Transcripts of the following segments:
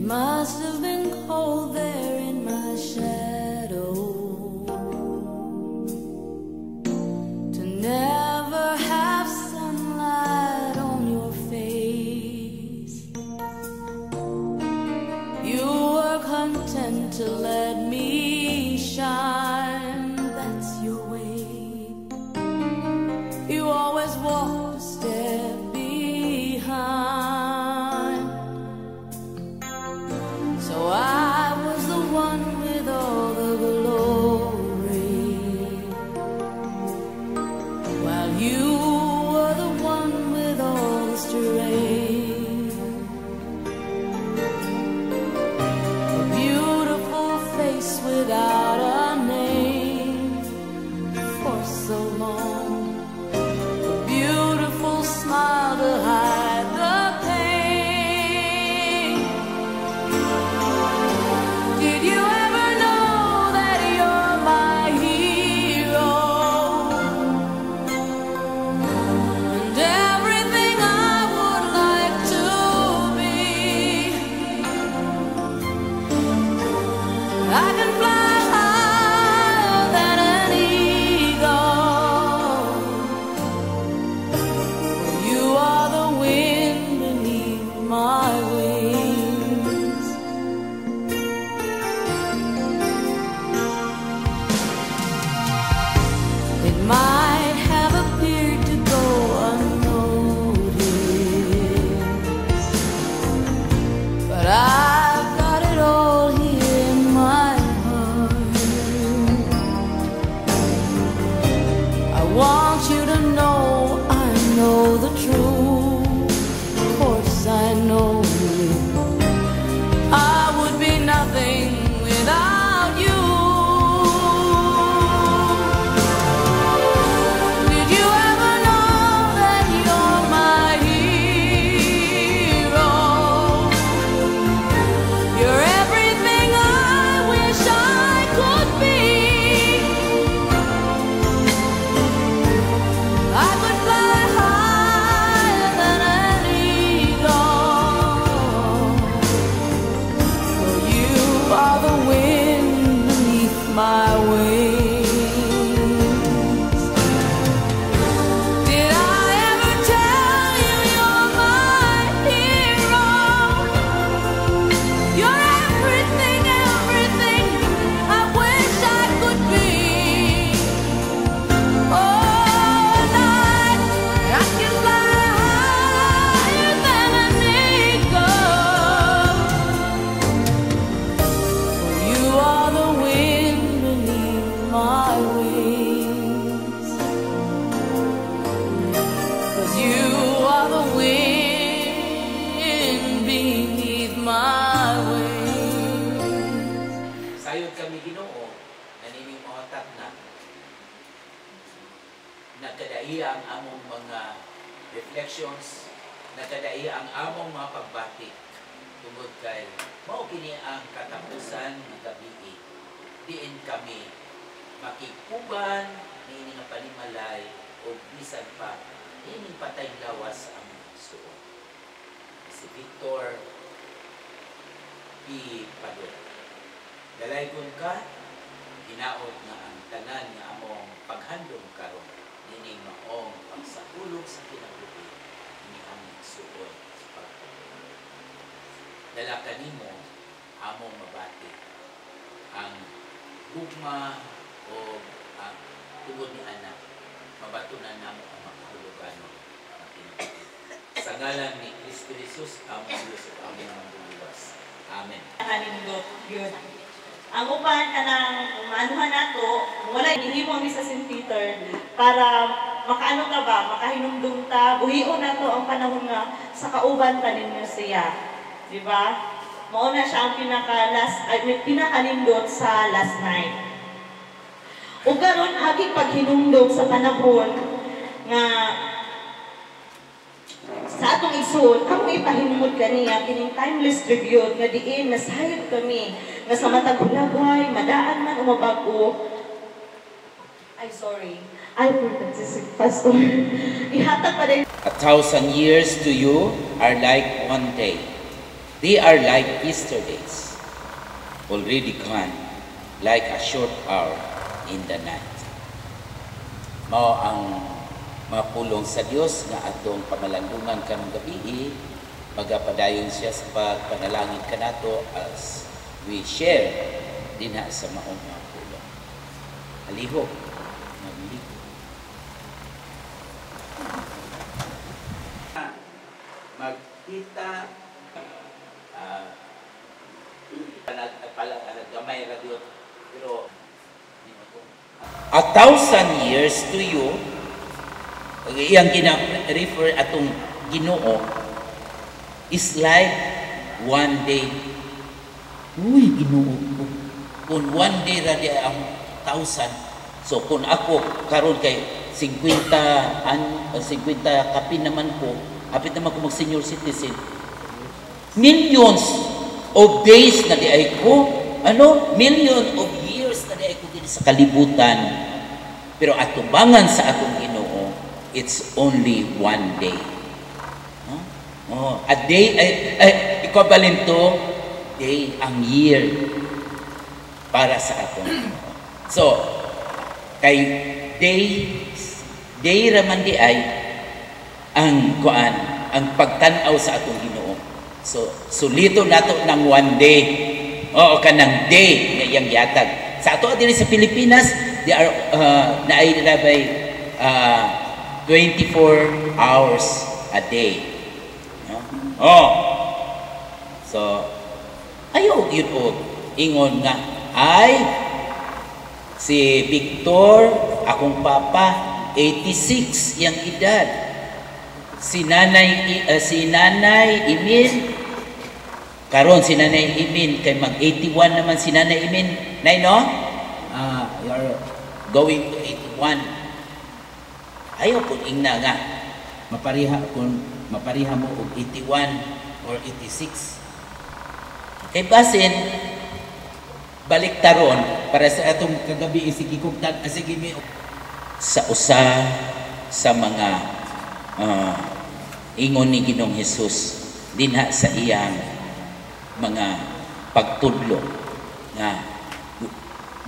must have been cold there in my shadow to never have sunlight on your face. You were content to let me shine, that's your way. You always walked a step behind. So I was the one with all the glory, while you were the one with all the strength. A beautiful face without a name for so long, a beautiful smile to hide the pain. Did you ever know that you're my hero? And everything I would like to be. I can fly higher than an eagle. You are the wind beneath my wings. It might have appeared to go unnoticed, but I've got it all here in my heart. I want you to know I know the truth. Of course I know I would be nothing without you. Did you ever know that you're my hero? You're everything I wish I could be. I could fly higher than an eagle. For you are the wind beneath my wings. Did I ever tell you you're my hero? You're everything, everything I wish I could be. Oh, night, I can fly higher than an eagle. For you are the wind beneath my wings. 'Cause you are the wind beneath my wings. Sayod kami Ginoo, naninimuhatag na nagkadaiya ang among mga reflections, nagkadaiya ang among mga pagbati tungod kay mao kini ang katapusan ng gabi. Diin kami makikuban niini nga panimalay o bisan pa niini patay lawas ang suot. Si Victor P. Padua. Dalaygon ka, hinaot na ang tanan nga among paghandom karon dining maong pagsahulog sa kinabuhi ni among suod sa pagtuo. Dala kanimo among mabati ang gugma o ang tungod ni anak, mabatunan namo ang makahulugan ng kinabuhi. Sa ngalan ni Kristo Jesus, among Diyos at among mangguluwas. Amen. Kanindot yun. Ang uban ka ng maanuhan nato, wala ihimo mi sa St. Peter para makaano ka ba, makahinumdum ta, buhion nato ang panahon nga sa kauban ta ninyo siya. Di ba? Mao na siya ang pinakalindot sa last night. Ug karon agi paghinumdum sa panahon nga sa atong igsoon, ang may pahinumod kaniya kining timeless tribute nga diin nasayod kami nga sa matag hulagway, madaan man o mabago. I'm sorry. I forgot to say, Pastor. Ihatag pa rin. 1,000 years to you are like one day, They are like yesterdays, already gone, like a short hour in the night. Mao ang mapulong sa Dios nga atong pamalandungan karong gabi, magapadayon siya sa pagpanalangin kanato as we share dinha sa maong mapulong. Halihok, magligo. Magkita gamay radio pero 1,000 years to you, iyang gina-refer atong Ginoo, is like one day. Uy, Ginoo ko. Kung one day ra di ang 1,000, so kung ako karon kay 50 kapin naman ko, apit naman ko mag-senior citizen, millions of days na di ay ko, million of years na di ay ko din sa kalibutan. Pero atubangan sa atong Ginoo, it's only one day. A day, equivalent to day, ang year para sa atong Ginoo. So, kay day raman di ay ang kuan, ang pagtanaw sa atong Ginoo. So, sulito nato ng one day. O kanang day nga iyang yatag. Sa ato din sa Pilipinas, they are naay 24 hours a day. No? So ayo yun og ingon nga ay si Victor, akong papa, 86 yang edad. Si Nanay Imin, karon si Nanay Imin kay mag 81 naman si Nanay Imin. Nay no? You're going to 81. Ayaw kung ingna nga mapariha mo og 81 or 86. Kay basin baliktaron para sa atong kagabi sige kugtag sige mi sa usa sa mga ingon ni Ginoong Hesus dinha sa iyang mga pagtudlo nga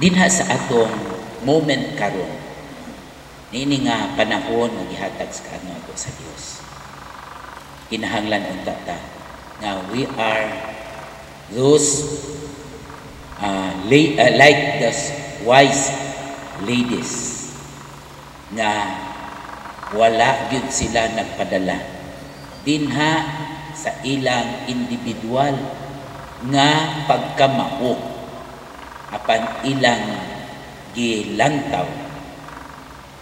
dinha sa atong moment karon nini nga panahon nga gihatag sa kanako sa Dios. Kinahanglan unta ta nga we are those like the wise ladies nga wala gyud sila nagpadala dinha sa ilang individual nga pagkamao apan ilang gilantaw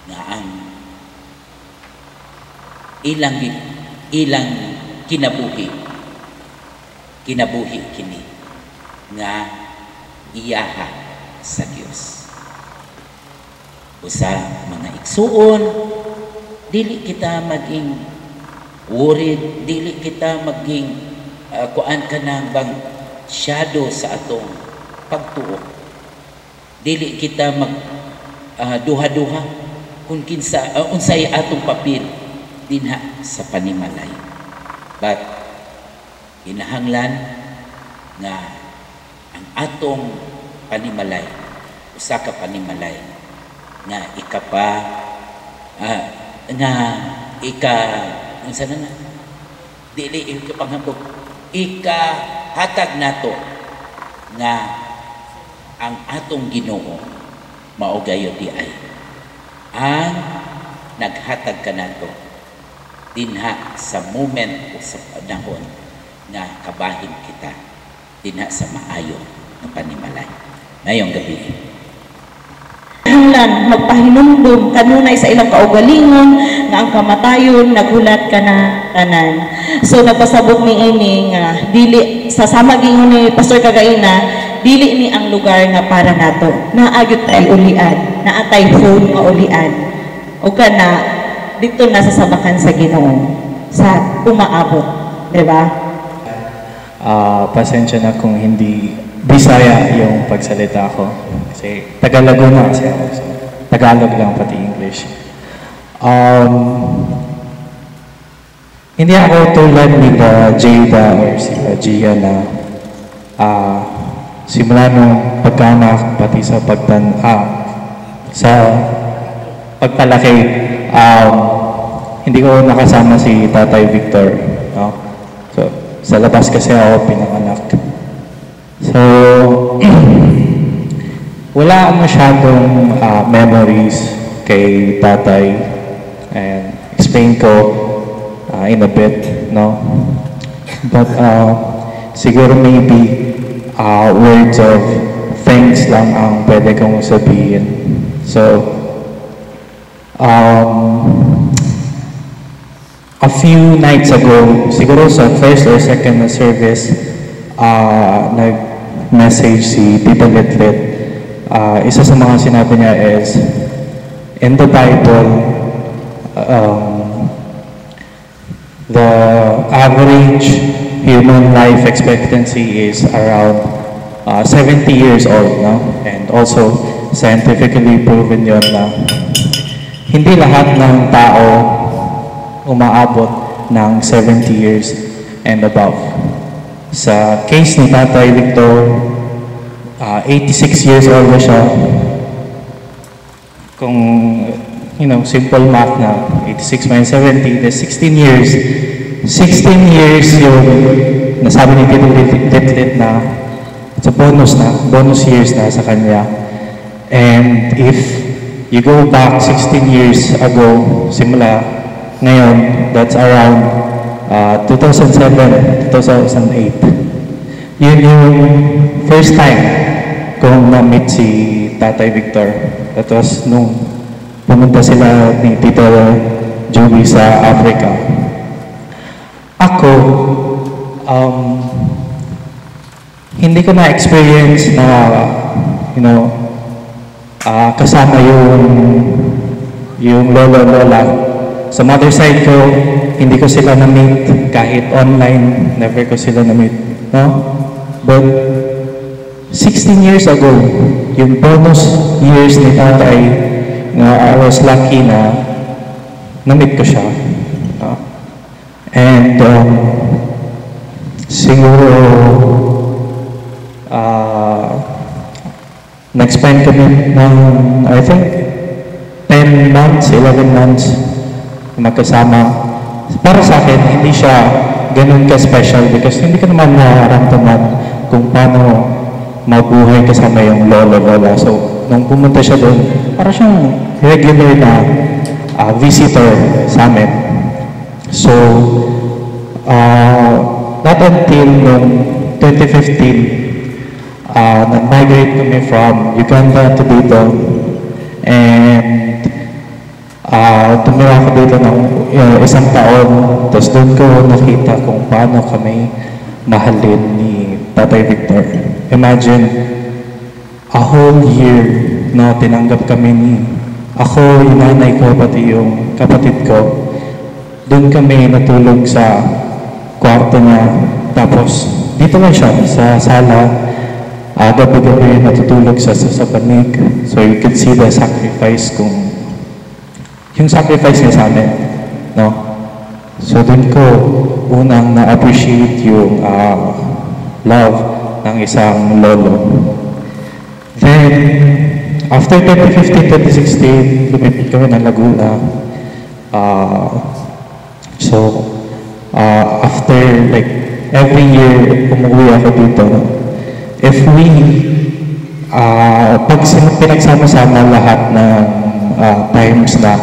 nga ang ilang kinabuhi kini nga iyaha sa Dios. Usa mga igsuon, dili kita maging worried, dili kita maging kuan ka na bang shadow sa atong pagtuo. Dili kita mag duha-duha kung kinsa unsay atong papel dinha sa panimalay. But kinahanglan nga ang atong panimalay usa ka panimalay nga unsa na dili ikapanghambog ikahatag nato nga ang atong Ginoo mao gayud di ay ang naghatag kanato dinha sa moment o sa panahon nga kabahin kita dinha sa maayo nga panimalay. Ngayong gabi hanglan magpahinumdum kanunay sa ilang kaugalingon nga ang kamatayon naghulat ka na tanan. So nagpasabot ni ini nga dili sa sama gingon ni Pastor Cagaina, dili ni ang lugar nga para nato. Naagyot tay ulian, naatay phone nga ulian. O kana dito na sa sabakan sa Ginoo sa umaabot, di ba? Pasensya na kung hindi Bisaya yung pagsalita ko. Kasi Tagalaguna kasi ako. So, Tagalog lang pati English. Hindi ako tulad ni Jada or si Gia na simula nung pagkaanak pati sa sa pagpalaki, hindi ko nakasama si Tatay Victor, no? So, sa labas kasi ako pinanganak. So, wala akong masyadong memories kay Tatay, and explain ko in a bit, no? But siguro maybe words of thanks lang ang pwede kong sabihin. So, a few nights ago, siguro sa first or second na service, nag-message si Tita Litlit. Isa sa mga sinabi niya is, in the Bible, the average human life expectancy is around 70 years old, no? And also, scientifically proven yun na hindi lahat ng tao umaabot ng 70 years and above. Sa case ni Tatay Victor, 86 years old na siya. Kung, simple math na 86 minus 70, that's 16 years. 16 years yung nasabi ni Tito Litlit na it's a bonus years na sa kanya. And if you go back 16 years ago, simula ngayon, that's around 2007, 2008. Yun yung first time kung na-meet si Tatay Victor. That was nung pumunta sila ni Tito Joey sa Africa. Ako, hindi ko na-experience na, kasama yung lolo-lola. Sa mother side ko, hindi ko sila na-meet kahit online, never ko sila na-meet, no? But 16 years ago, yung bonus years ni Tatay, I was lucky na na-meet ko siya. And siguro nag-spend kami ng, I think, 10 months, 11 months magkasama. Para sa akin, hindi siya ganun ka-special because hindi ko naman nararamdaman kung paano mabuhay kasama yung lolo-lola. So, nung pumunta siya doon, para siyang regular na visitor sa amin. So, not until noong 2015, nag-migrate kami from Uganda to dito. And tumira ako dito ng isang taon. Tapos doon ko nakita kung paano kami mahalin ni Tatay Victor. Imagine, a whole year na tinanggap kami ni ako, yung nanay ko, pati yung kapatid ko. Doon kami natulog sa kwarto niya. Tapos, dito lang siya, sa sala. Gabi-gabi natutulog sa panig. So, you could see the sacrifice yung sacrifice niya sa amin. No? So, doon ko unang na-appreciate yung love ng isang lolo. Then, after 2015-2016, lumipit kami ng Laguna. After like every year, umuwi ako dito. If we, pag pinagsama-sama lahat ng times na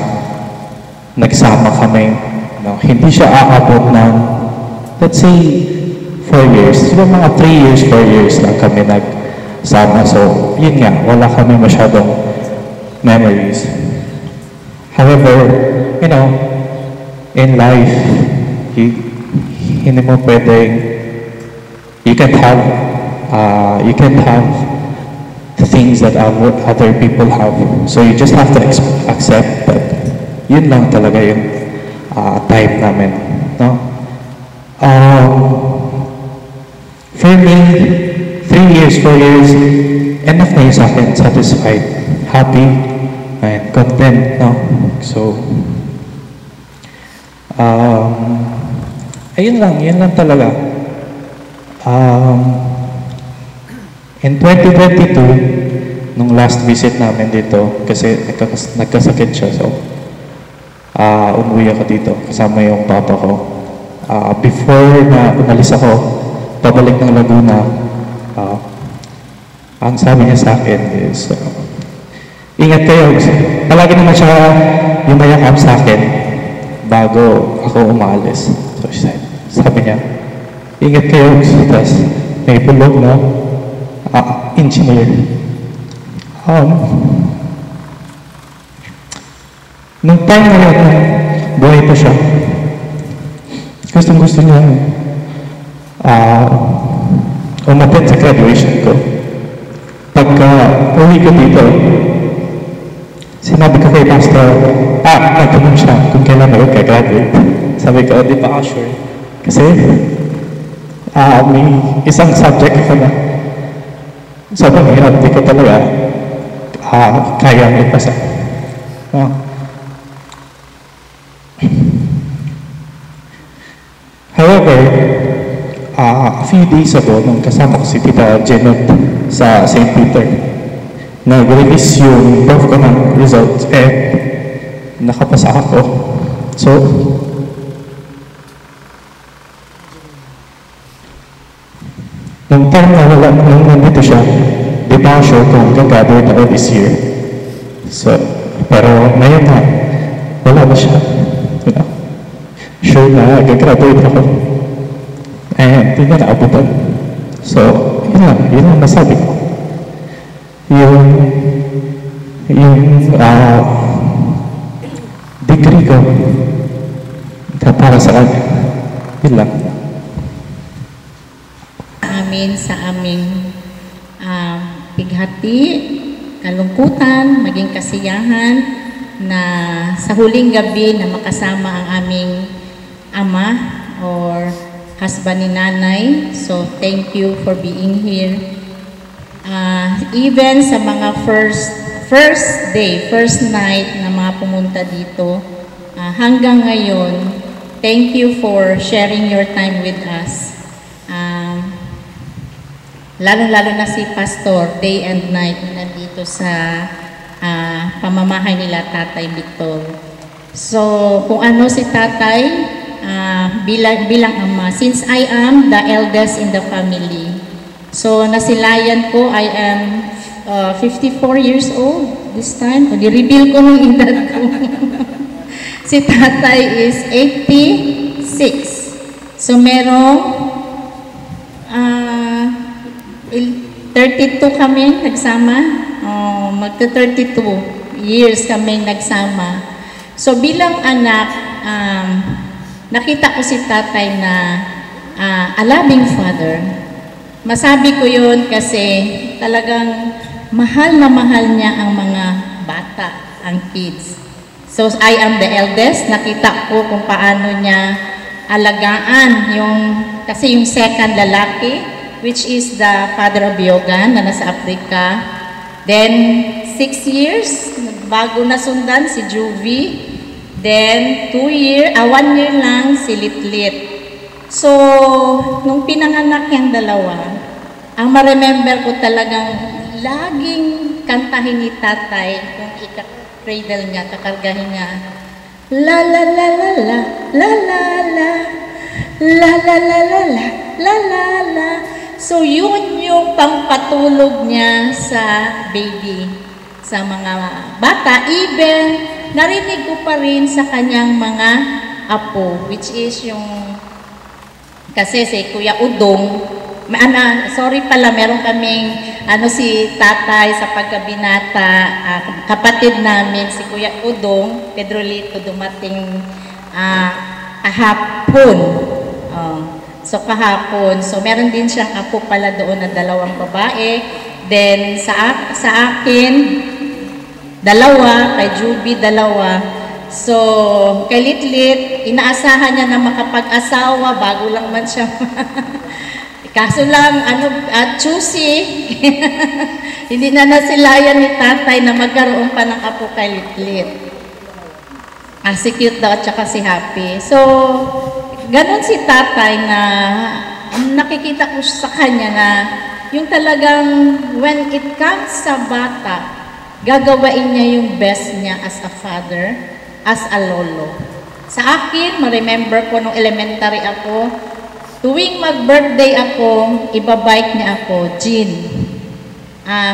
nagsama kami, hindi siya aabot ng, let's say, 4 years. Siguro mga 3 years, 4 years lang kami nagsama. So, yun nga, wala kami masyadong memories. However, in life, hindi mo pwedeng, you can't have the things that other people have. So you just have to accept that yun lang talaga yung time namin. No? For me, 3 years, 4 years, enough na yun sa akin, satisfied, happy, and content. No? So, yun lang talaga. In 2022, nung last visit namin dito, kasi nagkasakit siya, so umuwi ako dito kasama yung papa ko. Before na umalis ako, pabalik ng Laguna, ang sabi niya sa akin is, ingat kayo. Palagi naman siya yumayakap sa akin bago ako umalis. So sabi niya, ingat kayo. Tapos may bulog na engineer. Nung time na yun, buhay pa siya. Gusto niya umattend sa graduation ko. Pagka uwi ko dito, sinabi ko kay Pastor, nagtanong siya kung kailan ako ka-graduate. Sabi ko, di pa ako sure. Kasi, may isang subject ko na sobrang hirap, di ko talaga kaya ipasa. However, a few days ago, nung kasama ko si Tita Janet sa St. Peter, nag-release yung prof ko ng results, nakapasa ako. So, nung time na nung nandito siya, di ba sure kung gag-graduate ako this year. So, pero ngayon na, wala na siya. You know? Sure na gag-graduate ako. Hindi na naabutan. So, yun ang nasabi ko. Yung degree ko, para sa kanya. Yun lang. Amin sa aming pighati, kalungkutan, maging kasiyahan na sa huling gabi na makasama ang aming ama or husband ni nanay. So, thank you for being here. Even sa mga first night na mga pumunta dito, hanggang ngayon, thank you for sharing your time with us. Lalo-lalo na si Pastor, day and night na nandito sa pamamahay nila Tatay Victor. So, kung ano si Tatay, bilang ama, since I am the eldest in the family, so nasilayan ko, I am 54 years old this time. Di-reveal ko ng edad ko. Si Tatay is 86. So, merong 32 kami nagsama. Magta-32 years kami nagsama. So, bilang anak, nakita ko si Tatay na a loving father. Masabi ko yun kasi talagang mahal na mahal niya ang mga bata, ang kids. So, I am the eldest. Nakita ko kung paano niya alagaan kasi yung second lalaki, which is the father of Yogan na nasa Africa. Then, 6 years, bago nasundan si Juvie. Then, 1 year lang si Litlit. So, nung pinanganak yung dalawa, ang ma-remember ko talagang laging kantahin ni Tatay kung ika-cradle niya, kakargahin niya. La la la la la, la la la, la la la la la, la la la. So, yun yung pangpatulog niya sa baby, sa mga bata. Even, narinig ko pa rin sa kanyang mga apo, which is yung, kasi si Kuya Udong, sorry pala, meron kaming, si Tatay sa pagkabinata, kapatid namin, si Kuya Udong, Pedro Lito, dumating kahapon. So, kahapon. So, meron din siyang apo pala doon na 2 babae. Then, sa akin, 2, kay Juby, 2. So, kay Litlit, inaasahan niya na makapag-asawa bago lang man siya. Kaso lang, choosy. Hindi na nasilayan ni Tatay na magkaroon pa ng apo kay Litlit. Si Cute daw at saka si Happy. So, ganon si Tatay na nakikita ko sa kanya na yung talagang when it comes sa bata, gagawain niya yung best niya as a father, as a lolo. Sa akin, ma-remember ko nung elementary ako, tuwing mag-birthday ako, ibabike niya ako, Jean.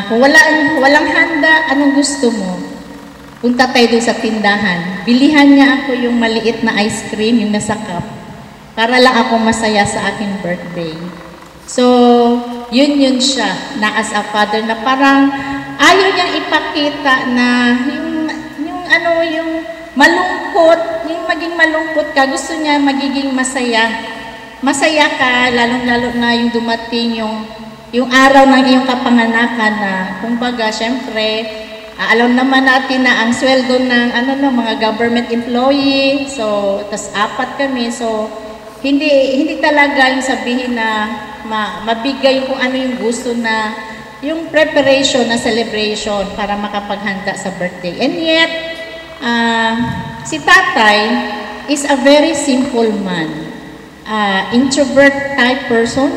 Kung walang handa, anong gusto mo? Punta tayo doon sa tindahan. Bilihan niya ako yung maliit na ice cream, yung nasa cup, para lang ako masaya sa aking birthday. So, yun siya, na as a father, na parang ayaw niyang ipakita na yung malungkot, yung maging malungkot ka, gusto niya magiging masaya. Masaya ka, lalong-lalo na yung dumating yung araw ng iyong kapanganakan na, kumbaga, syempre, alam naman natin na ang sweldo ng mga government employee, so, tas 4 kami, so, hindi talaga yung sabihin na mabigay kung ano yung gusto na yung preparation na celebration para makapaghanda sa birthday. And yet, si tatay is a very simple man. Introvert type person,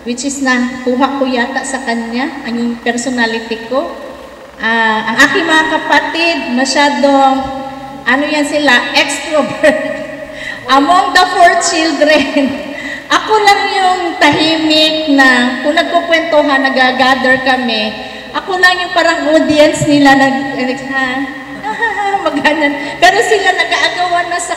which is nakuha ko yata sa kanya, ang yung personality ko. Ang aking mga kapatid, masyadong, sila, extrovert. Among the 4 children, ako lang yung tahimik na kung nagkukwentuhan, nag-gather kami, ako lang yung parang audience nila maganan. Pero sila nag-aagawan na sa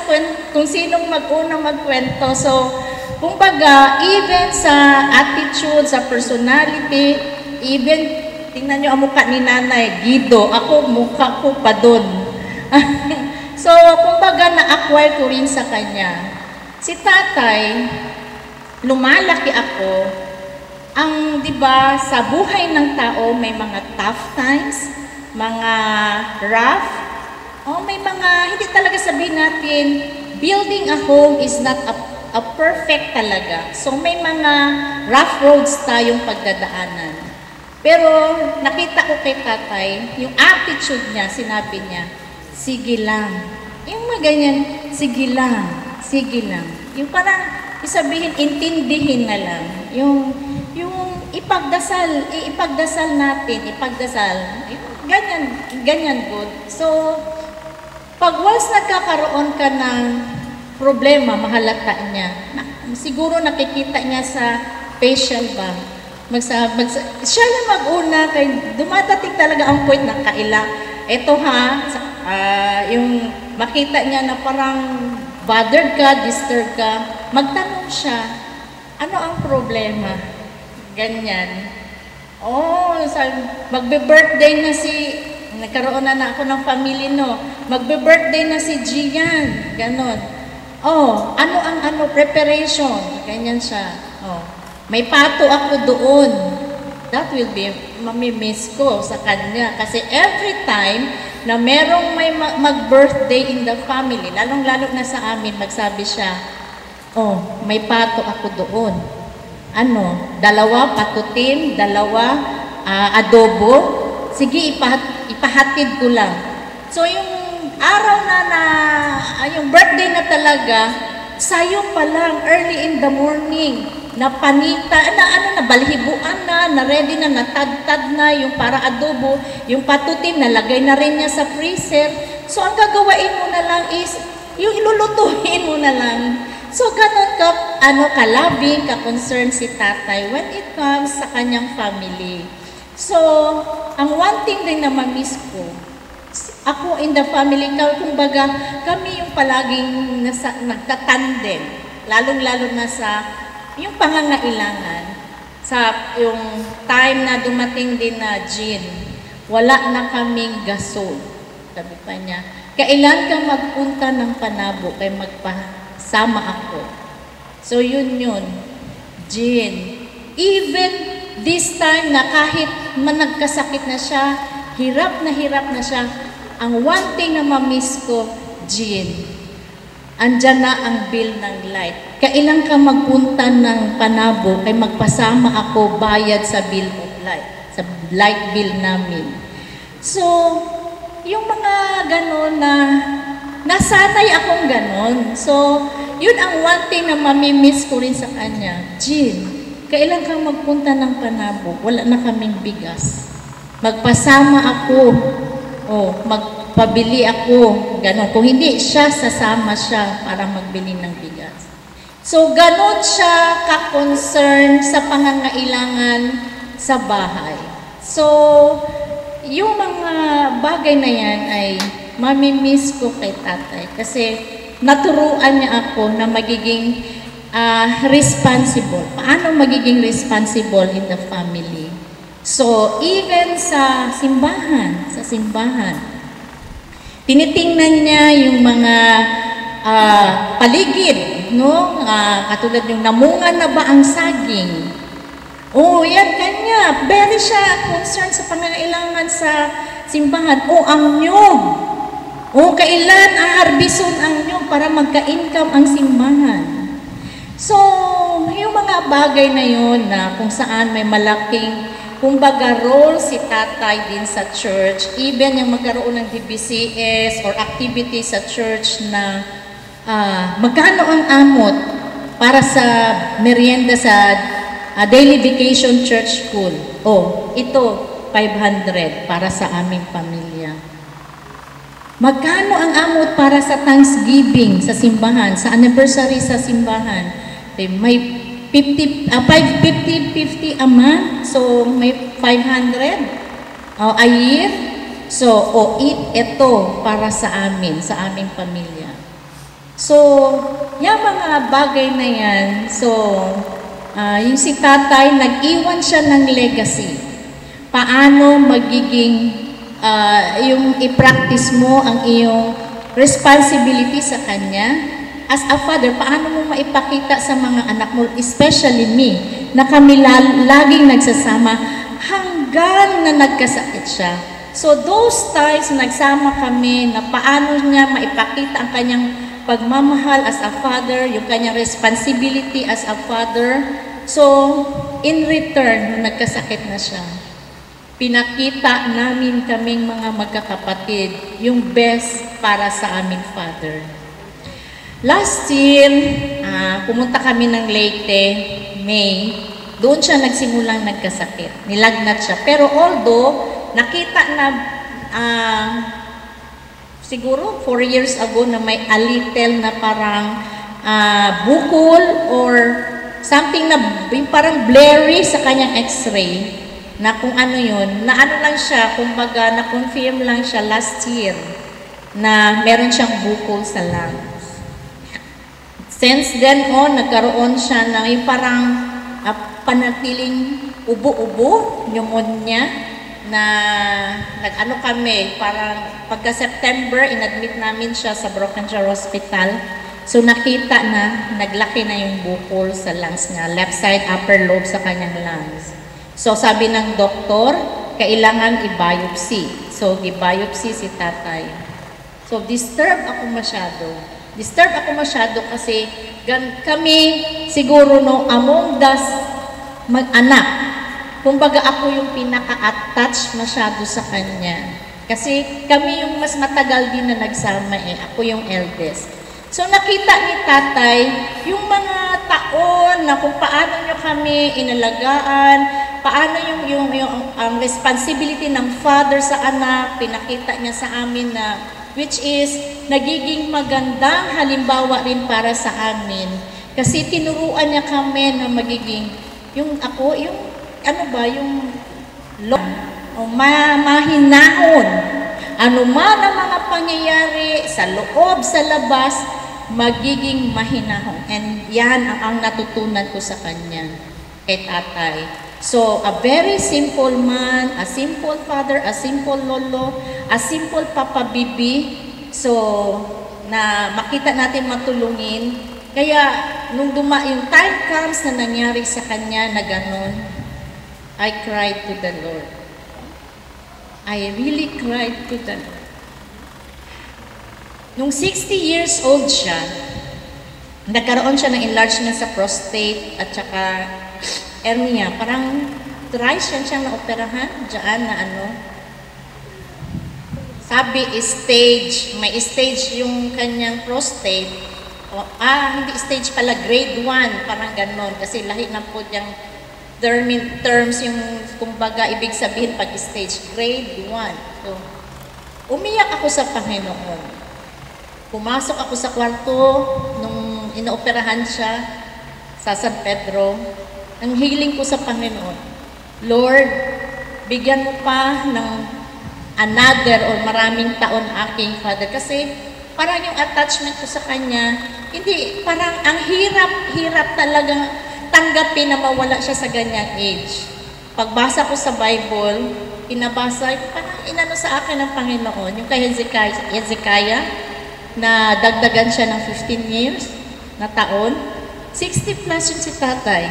kung sinong mag-unang magkwento. So, kumbaga, even sa attitude, sa personality, even, tingnan nyo ang mukha ni Nanay, Guido, ako, mukha ko pa doon. So, kumbaga, na-acquire ko rin sa kanya. Si tatay, lumalaki ako, di ba, sa buhay ng tao, may mga tough times, mga rough, may mga, hindi talaga sabihin natin, building a home is not a perfect talaga. So, may mga rough roads tayong pagdadaanan. Pero, nakita ko kay tatay, yung attitude niya, sinabi niya, sige lang. Yung mga ganyan, sige lang, sige lang. Yung parang, sabihin, intindihin na lang. Yung ipagdasal natin, ganyan good. So, pag once nagkakaroon ka ng problema, mahalata niya, siguro nakikita niya sa facial ba, siya na mag-una, kay dumadating talaga ang point ng kaila. Ito yung makita niya na parang bothered ka, disturbed ka, magtanong siya, ano ang problema? Ganyan. Magbe-birthday na nagkaroon na ako ng family, no? Magbe-birthday na si Gian, ganon. Ano ang preparation? Ganyan siya. May pato ako doon. That will be, mamimiss ko sa kanya. Kasi every time na merong may mag-birthday in the family, lalong-lalo na sa amin, magsabi siya, may pato ako doon. 2 patutin, 2 adobo, sige, ipahatid ko lang. So, yung araw yung birthday na talaga, sayo pa lang, early in the morning, napanita, balhibuan na ready na, natagtad na, yung para adobo, yung patutin, nalagay na rin niya sa freezer. So, ang gagawain mo na lang is, yung ilulutuin mo na lang. So, ganun kalabing, ka-concern si tatay when it comes sa kanyang family. So, ang one thing din na ma-miss ko, ako in the family, kumbaga, kami yung palaging nagtatandem, lalong-lalo na sa yung pangangailangan. Sa yung time na dumating din na Jean, wala na kaming gasol. Sabi pa niya, kailan ka magpunta ng Panabo kay magpasama ako. So yun, Jean. Even this time na kahit nagkasakit na siya, hirap na siya, ang one thing na ma-miss ko, Jean, andyan na ang bill ng light. Kailan ka magpunta ng Panabo kay magpasama ako bayad sa bill of light, sa light bill namin. So, yung mga ganon na nasanay akong ganon. So, yun ang one thing na mamimiss ko rin sa kanya. Jean, kailan kang magpunta ng Panabo? Wala na kaming bigas. Magpasama ako. Magpabili ako. Ganon. Kung hindi siya, sasama siya para magbili ng bigas. So, ganon siya ka-concern sa pangangailangan sa bahay. So, yung mga bagay na yan ay mamimiss ko kay tatay kasi naturuan niya ako na magiging responsible. Paano magiging responsible in the family? So, even sa simbahan, tinitingnan niya yung mga paligid, no? Katulad yung namunga na ba ang saging? Yan kanya. Very siya concerned sa pangangailangan sa simbahan. Ang nyog. Kailan aharbison ang nyog para magka-income ang simbahan. So, yung mga bagay na yun na kung saan may malaking kumbaga role si tatay din sa church, even yung magkaroon ng DBCS or activity sa church na magkano ang amot para sa merienda sa daily vacation church school. Ito, 500 para sa aming pamilya. Magkano ang amot para sa Thanksgiving sa simbahan, sa anniversary sa simbahan? May 50 a month, so may 500 a year. So, ito para sa amin, sa aming pamilya. So, yung mga bagay na yan, so, yung si tatay, nag-iwan siya ng legacy. Paano magiging, yung i-practice mo ang iyong responsibility sa kanya. As a father, paano mo maipakita sa mga anak mo, especially me, na kami laging nagsasama hanggang na nagkasakit siya. So, those times nagsama kami na paano niya maipakita ang kanyang pagmamahal as a father, yung kanyang responsibility as a father. So, in return, nung nagkasakit na siya, pinakita namin kaming mga magkakapatid yung best para sa aming father. Last year, pumunta kami ng Leyte, May. Doon siya nagsimulang nagkasakit. Nilagnat siya. Pero although, nakita na siguro 4 years ago na may a little na parang bukol or something na parang blurry sa kanyang x-ray na kung ano yun, na ano lang siya, kumbaga na-confirm lang siya last year na meron siyang bukol sa lungs. Since then on, nagkaroon siya ng yung parang panatiling ubo-ubo, pneumonia, na nag-ano kami, parang pagka-September, inadmit namin siya sa Broken Jar Hospital. So nakita na, naglaki na yung bukol sa lungs niya, left side upper lobe sa kanyang lungs. So sabi ng doktor, kailangan i-biopsy. So i-biopsy si tatay. So disturb ako masyado kasi kami siguro among the mag-anak. Kumbaga ako yung pinaka-attached masyado sa kanya. Kasi kami yung mas matagal din na nagsama Ako yung eldest. So nakita ni tatay yung mga taon na kung paano nyo kami inalagaan, paano yung responsibility ng father sa anak, pinakita niya sa amin na which is nagiging magandang halimbawa rin para sa amin. Kasi tinuruan niya kami na magiging, mahinahon. Ano man ang mga pangyayari sa loob, sa labas, magiging mahinahon. And yan ang natutunan ko sa kanya, kay tatay. So, a very simple man, a simple father, a simple lolo, a simple papa bibi. So, na makita natin matulungin. Kaya, nung yung time comes na nangyari sa kanya na ganon, I cried to the Lord. I really cried to the Lord. Nung 60 years old siya, nagkaroon siya ng enlargement sa prostate at saka hernia. Parang thrice siyang naoperahan dyan na sabi may stage yung kanyang prostate. Hindi stage pala, grade 1, parang ganon. Kasi lahi na po diyang terms yung, kumbaga, ibig sabihin pag stage, grade 1. So, umiyak ako sa Panginoon. Pumasok ako sa kwarto nung inooperahan siya sa San Pedro. Ang hiling ko sa Panginoon, Lord, bigyan mo pa ng another or maraming taon aking father. Kasi parang yung attachment ko sa kanya, hindi, parang ang hirap talagang tanggapin na mawala siya sa ganyang age. Pagbasa ko sa Bible, pinabasa, parang inano sa akin ng Panginoon, yung kay Hezekiah, na dagdagan siya ng 15 years na taon, 60 plus yun si tatay.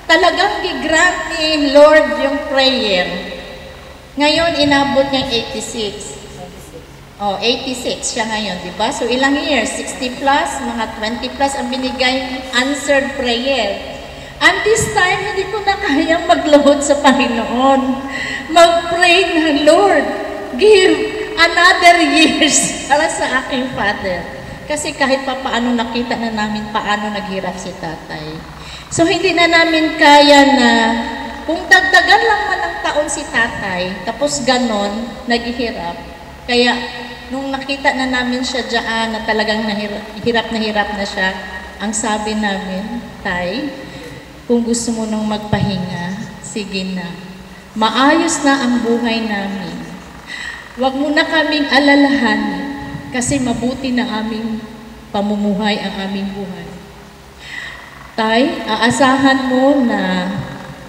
Talagang gigrant ni Lord yung prayer. Ngayon, inabot niyang 86. Oh, 86 siya ngayon, di ba? So, ilang years? 60 plus, mga 20 plus ang binigay answered prayer. And this time, hindi ko na kayang magluhod sa Panginoon. Mag-pray na, Lord, give another years para sa aking father. Kasi kahit pa paano nakita na namin paano naghirap si tatay. So, hindi na namin kaya na kung dagdagan lang man ang taon si tatay, tapos ganon, naghihirap. Kaya, nung nakita na namin siya dyan na talagang hirap na siya, ang sabi namin, Tay, kung gusto mo nang magpahinga, sige na. Maayos na ang buhay namin. Huwag mo na kaming alalahanin kasi mabuti na aming pamumuhay ang aming buhay. Tay, aasahan mo na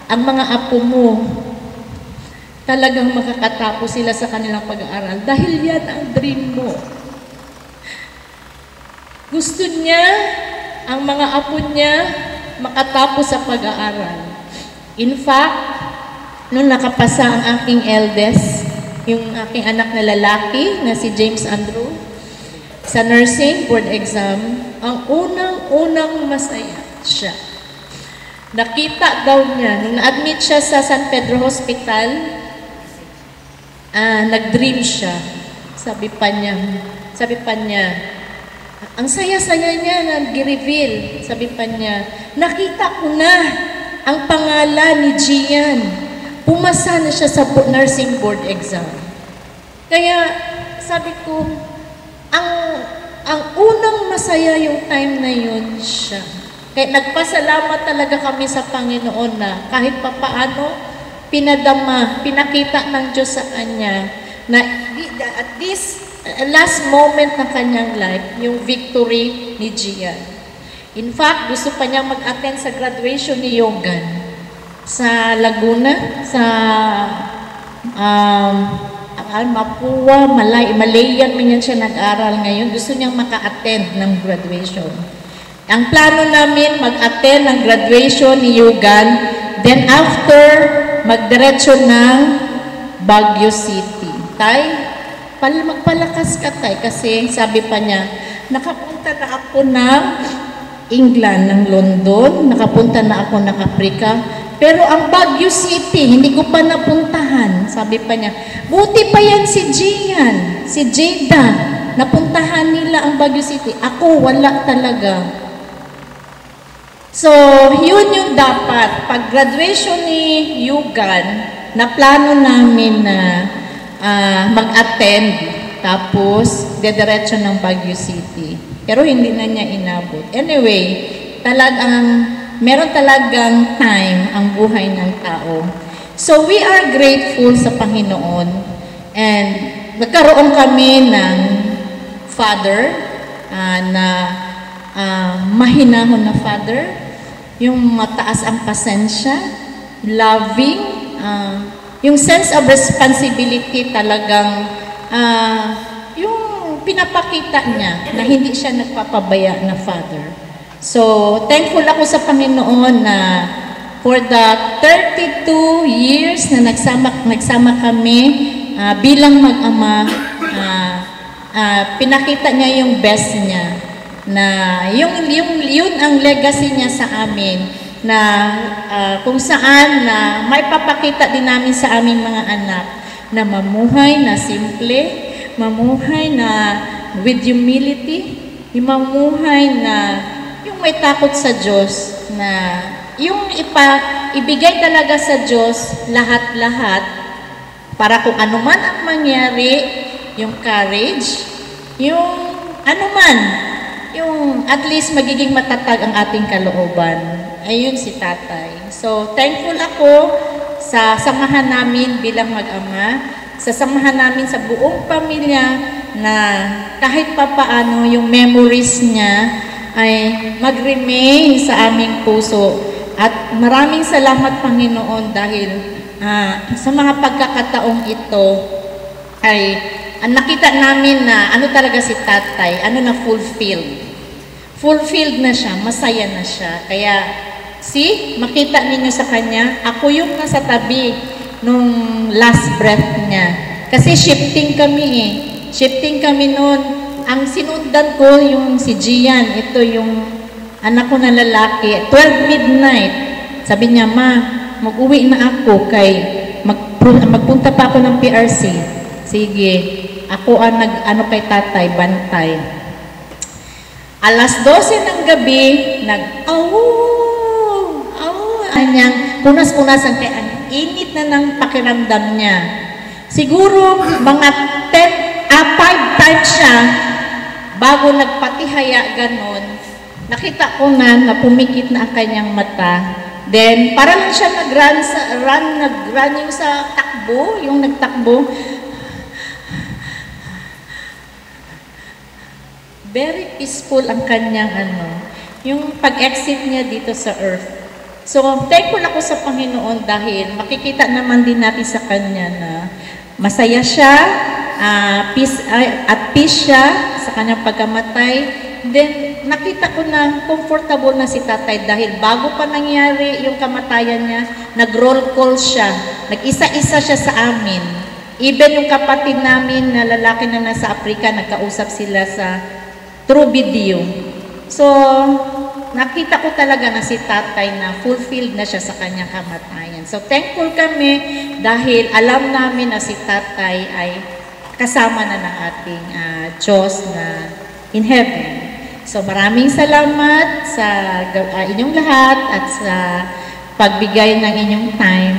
ang mga apo mo talagang makakatapos sila sa kanilang pag-aaral dahil yan ang dream mo. Gusto niya ang mga apo niya makatapos sa pag-aaral. In fact, nung nakapasa ang aking eldest, yung aking anak na lalaki na si James Andrew, sa nursing board exam, ang unang masaya siya. Nakita daw niya, nung na-admit siya sa San Pedro Hospital, nag-dream siya. Sabi pa niya, ang saya-saya niya nag-reveal. Sabi pa niya, nakita ko na ang pangalan ni Gian. Pumasa na siya sa nursing board exam. Kaya sabi ko, ang unang masaya yung time na yun siya. Kaya nagpasalamat talaga kami sa Panginoon na kahit papaano pinakita ng Diyos sa kanya na at this last moment ng kanyang life, yung victory ni Gian. In fact, gusto pa niya mag-attend sa graduation ni Yogan sa Laguna, sa Mapua, Malayan, minyan siya nag-aral ngayon. Gusto niyang maka-attend ng graduation. Ang plano namin, mag-attend ng graduation ni Yogan, then after, magdiretso ng Baguio City. Tay, magpalakas ka, Tay, kasi sabi pa niya, nakapunta na ako ng England, ng London, nakapunta na ako ng Africa, pero ang Baguio City, hindi ko pa napuntahan. Sabi pa niya, buti pa yan si Gian, si Jada, napuntahan nila ang Baguio City. Ako, wala talaga. So, yun yung dapat. Pag graduation ni Yugan, na plano namin na mag-attend, tapos dediretso ng Baguio City. Pero hindi na niya inabot. Anyway, meron talagang time ang buhay ng tao. So, we are grateful sa Panginoon. And nagkaroon kami ng father na mahinahon na father, yung mataas ang pasensya, loving, yung sense of responsibility talagang yung pinapakita niya na hindi siya nagpapabaya na father. So, thankful ako sa Panginoon na for the 32 years na nagsama kami bilang mag-ama, pinakita niya yung best niya na yun ang legacy niya sa amin na kung saan na may papakita din namin sa aming mga anak na mamuhay na simple, mamuhay na with humility, yung mamuhay na yung may takot sa Diyos na yung ibigay talaga sa Diyos lahat-lahat para kung ano man ang mangyari, yung courage, yung ano man, yung at least magiging matatag ang ating kalooban. Ayun si tatay. So, thankful ako sa samahan namin bilang mag-ama, sa samahan namin sa buong pamilya na kahit papaano yung memories niya ay mag-remain sa aming puso. At maraming salamat, Panginoon, dahil sa mga pagkakataong ito ay nakita namin na ano talaga si tatay, ano na fulfilled. Fulfilled na siya, masaya na siya. Kaya, makita ninyo sa kanya, ako yung nasa tabi nung last breath niya. Kasi shifting kami eh. Shifting kami noon. Ang sinundan ko yung si Gian, ito yung anak ko na lalaki, 12 midnight. Sabi niya, ma, mag-uwi na ako kay magpunta pa ako ng PRC. Sige, ako ang kay tatay, bantay. Alas 12 ng gabi, anyang punas-punasan kaya ang init na ng pakiramdam niya. Siguro mga 5 times siya bago nagpatihaya ganon. Nakita ko na pumikit na ang kanyang mata. Then, para lang siya nag-run yung sa takbo, yung nagtakbo. Very peaceful ang kanyang yung pag-exit niya dito sa earth. So, thankful ako sa Panginoon dahil makikita naman din natin sa kanya na masaya siya, at peace siya sa kanyang pagkamatay. Then, nakita ko na comfortable na si tatay dahil bago pa nangyari yung kamatayan niya, nag-roll call siya. Nag-isa-isa siya sa amin. Even yung kapatid namin na lalaki na nasa Africa, nagkausap sila sa through video. So, nakita ko talaga na si tatay na fulfilled na siya sa kanyang kamatayan. So, thankful kami dahil alam namin na si tatay ay kasama na ng ating Diyos na in heaven. So, maraming salamat sa inyong lahat at sa pagbigay ng inyong time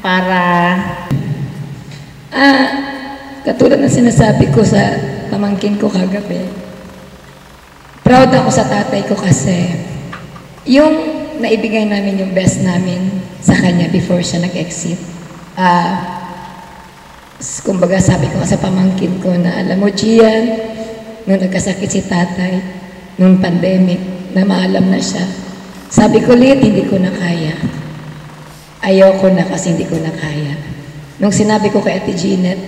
para katulad ng sinasabi ko sa pamangkin ko kagabi, proud ako sa tatay ko kasi yung naibigay namin yung best namin sa kanya before siya nag-exit. Kumbaga sabi ko sa pamangkin ko na alam mo Gian, nung nagkasakit si tatay, nung pandemic, na maalam na siya. Sabi ko, Lit, hindi ko na kaya. Ayoko na kasi hindi ko na kaya. Nung sinabi ko kay Ate Jeanette,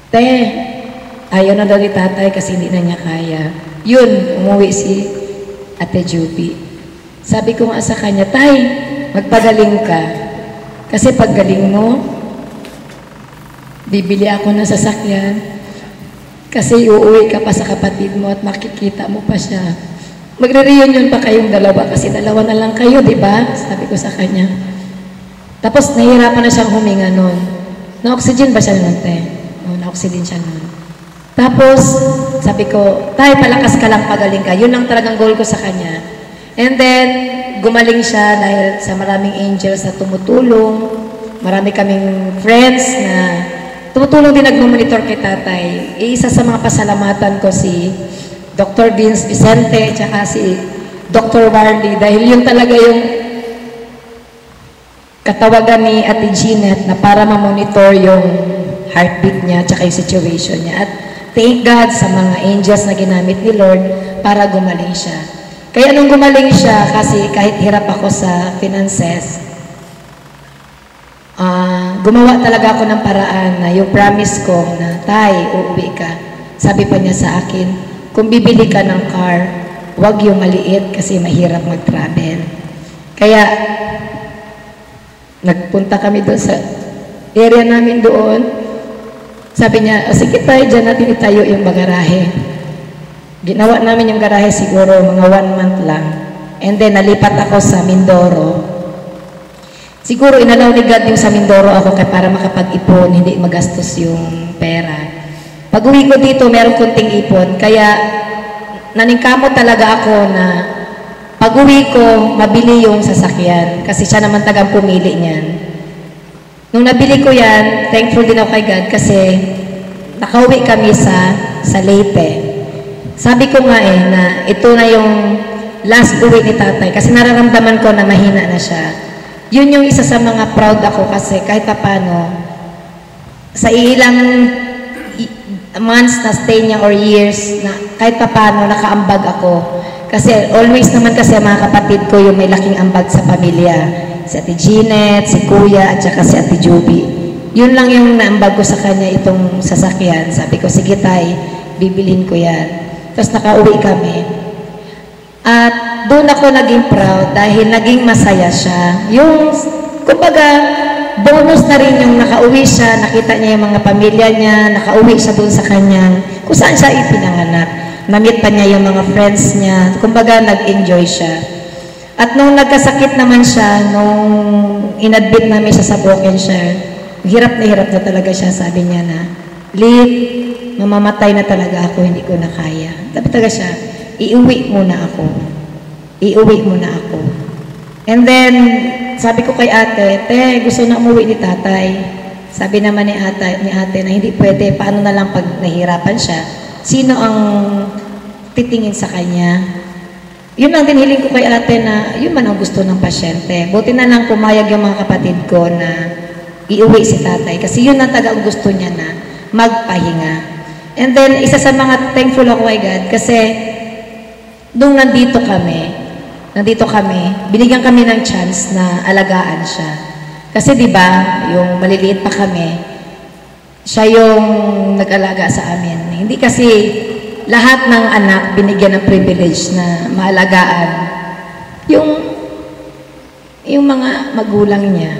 Te, ayaw na daw ni tatay kasi hindi na niya kaya. Yun, umuwi si Ate Juby. Sabi ko nga sa kanya, Tay, magpagaling ka. Kasi paggaling mo, bibili ako ng sasakyan. Kasi uuwi ka pa sa kapatid mo at makikita mo pa siya. Magre-reunion pa kayong dalawa kasi dalawa na lang kayo, di ba? Sabi ko sa kanya. Tapos nahihirapan na siyang huminga noon. Na-oxygen ba siya noon, Te? Oo, na-oxygen siya noon. Tapos, sabi ko, Tay, palakas ka lang, pagaling ka. Yun lang talagang goal ko sa kanya. And then, gumaling siya dahil sa maraming angels na tumutulong. Marami kaming friends na tumutulong din nagmumonitor kay tatay. Isa sa mga pasalamatan ko si Dr. Vince Vicente tsaka si Dr. Warley dahil yun talaga yung katawagan ni Ate Jeanette na para ma-monitor yung heartbeat niya tsaka yung situation niya. At thank God sa mga angels na ginamit ni Lord para gumaling siya. Kaya nung gumaling siya, kasi kahit hirap ako sa finances, gumawa talaga ako ng paraan na yung promise ko na, Tay, uuwi ka. Sabi pa niya sa akin, kung bibili ka ng car, huwag yung maliit kasi mahirap mag-travel. Kaya, nagpunta kami doon sa area namin doon. Sabi niya, sige tayo, dyan natin itayo yung garahe. Ginawa namin yung garahe siguro mga 1 month lang. And then, nalipat ako sa Mindoro. Siguro inalaw ni God yung sa Mindoro ako para makapag-ipon, hindi magastos yung pera. Pag-uwi ko dito, meron kunting ipon. Kaya naningkamot talaga ako na Pag-uwi ko, mabili yung sasakyan kasi siya naman tagang pumili niyan. Nung nabili ko yan, thankful din ako kay God kasi nakauwi kami sa Leyte. Sabi ko nga na ito na yung last uwi ni tatay kasi nararamdaman ko na mahina na siya. Yun yung isa sa mga proud ako kasi kahit paano sa ilang months na stay niya or years na kahit paano nakaambag ako. Kasi always naman kasi mga kapatid ko yung may laking ambag sa pamilya. Si Ate Jeanette, si Kuya, at saka si Ate Juby. Yun lang yung naambag ko sa kanya itong sasakyan. Sabi ko, sige tay, bibilhin ko yan. Tapos nakauwi kami. At doon ako naging proud dahil naging masaya siya. Yung, kumbaga, bonus na rin yung nakauwi siya, nakita niya yung mga pamilya niya, nakauwi siya doon sa kanyang, kung saan siya ipinanganak. Namit pa niya yung mga friends niya. Kumbaga, nag-enjoy siya. At nung nagkasakit naman siya, nung inadmit namin siya sa broken share, hirap na talaga siya. Sabi niya na, Lip, mamamatay na talaga ako, hindi ko na kaya. Sabi talaga siya, iuwi muna ako. Iuwi muna ako. And then, sabi ko kay ate, te, gusto na umuwi ni tatay. Sabi naman ni ate na hindi pwede, paano na lang pag nahihirapan siya? Sino ang titingin sa kanya? Yun lang din hiling ko kay ate na yun man ang gusto ng pasyente. Buti na lang pumayag yung mga kapatid ko na iuwi si tatay kasi yun ang tagang gusto niya na magpahinga. And then, isa sa mga thankful ako kay God kasi nung nandito kami, binigyan kami ng chance na alagaan siya. Kasi di ba yung maliliit pa kami, siya yung nag-alaga sa amin. Hindi kasi lahat ng anak binigyan ng privilege na maalagaan yung mga magulang niya.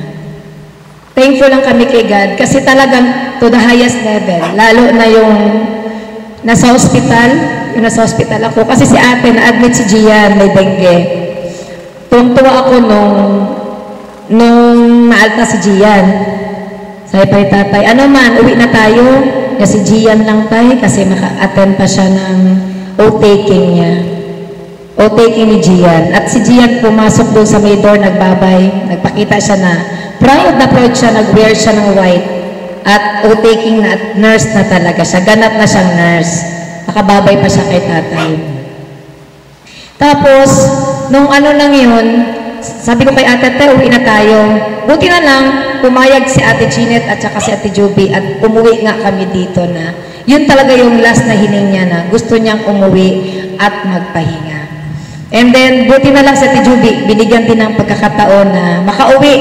Thankful lang kami kay God kasi talagang to the highest level. Lalo na yung nasa hospital ako. Kasi si ate na-admit si Gian, may dengue. Tuwang-tuwa ako nung naalta si Gian. Sabi pa ni tatay, ano man, uwi na tayo. Kasi Gian lang tayo kasi maka-attend pa siya ng O-taking niya. O-taking ni Gian. At si Gian pumasok doon sa may door, nagbabay. Nagpakita siya na proud siya, nag-wear siya ng white. At O-taking na, at nurse na talaga siya. Ganap na siyang nurse. Nakababay pa siya kay tatay. Tapos, nung ano lang yun, sabi ko kay ate, uwi na tayo. Buti na lang, pumayag si Ate Jeanette at saka si Ate Juby at umuwi nga kami dito na yun talaga yung last na hiling niya na gusto niyang umuwi at magpahinga. And then, buti na lang si Ate Juby, binigyan din ng pagkakataon na makauwi.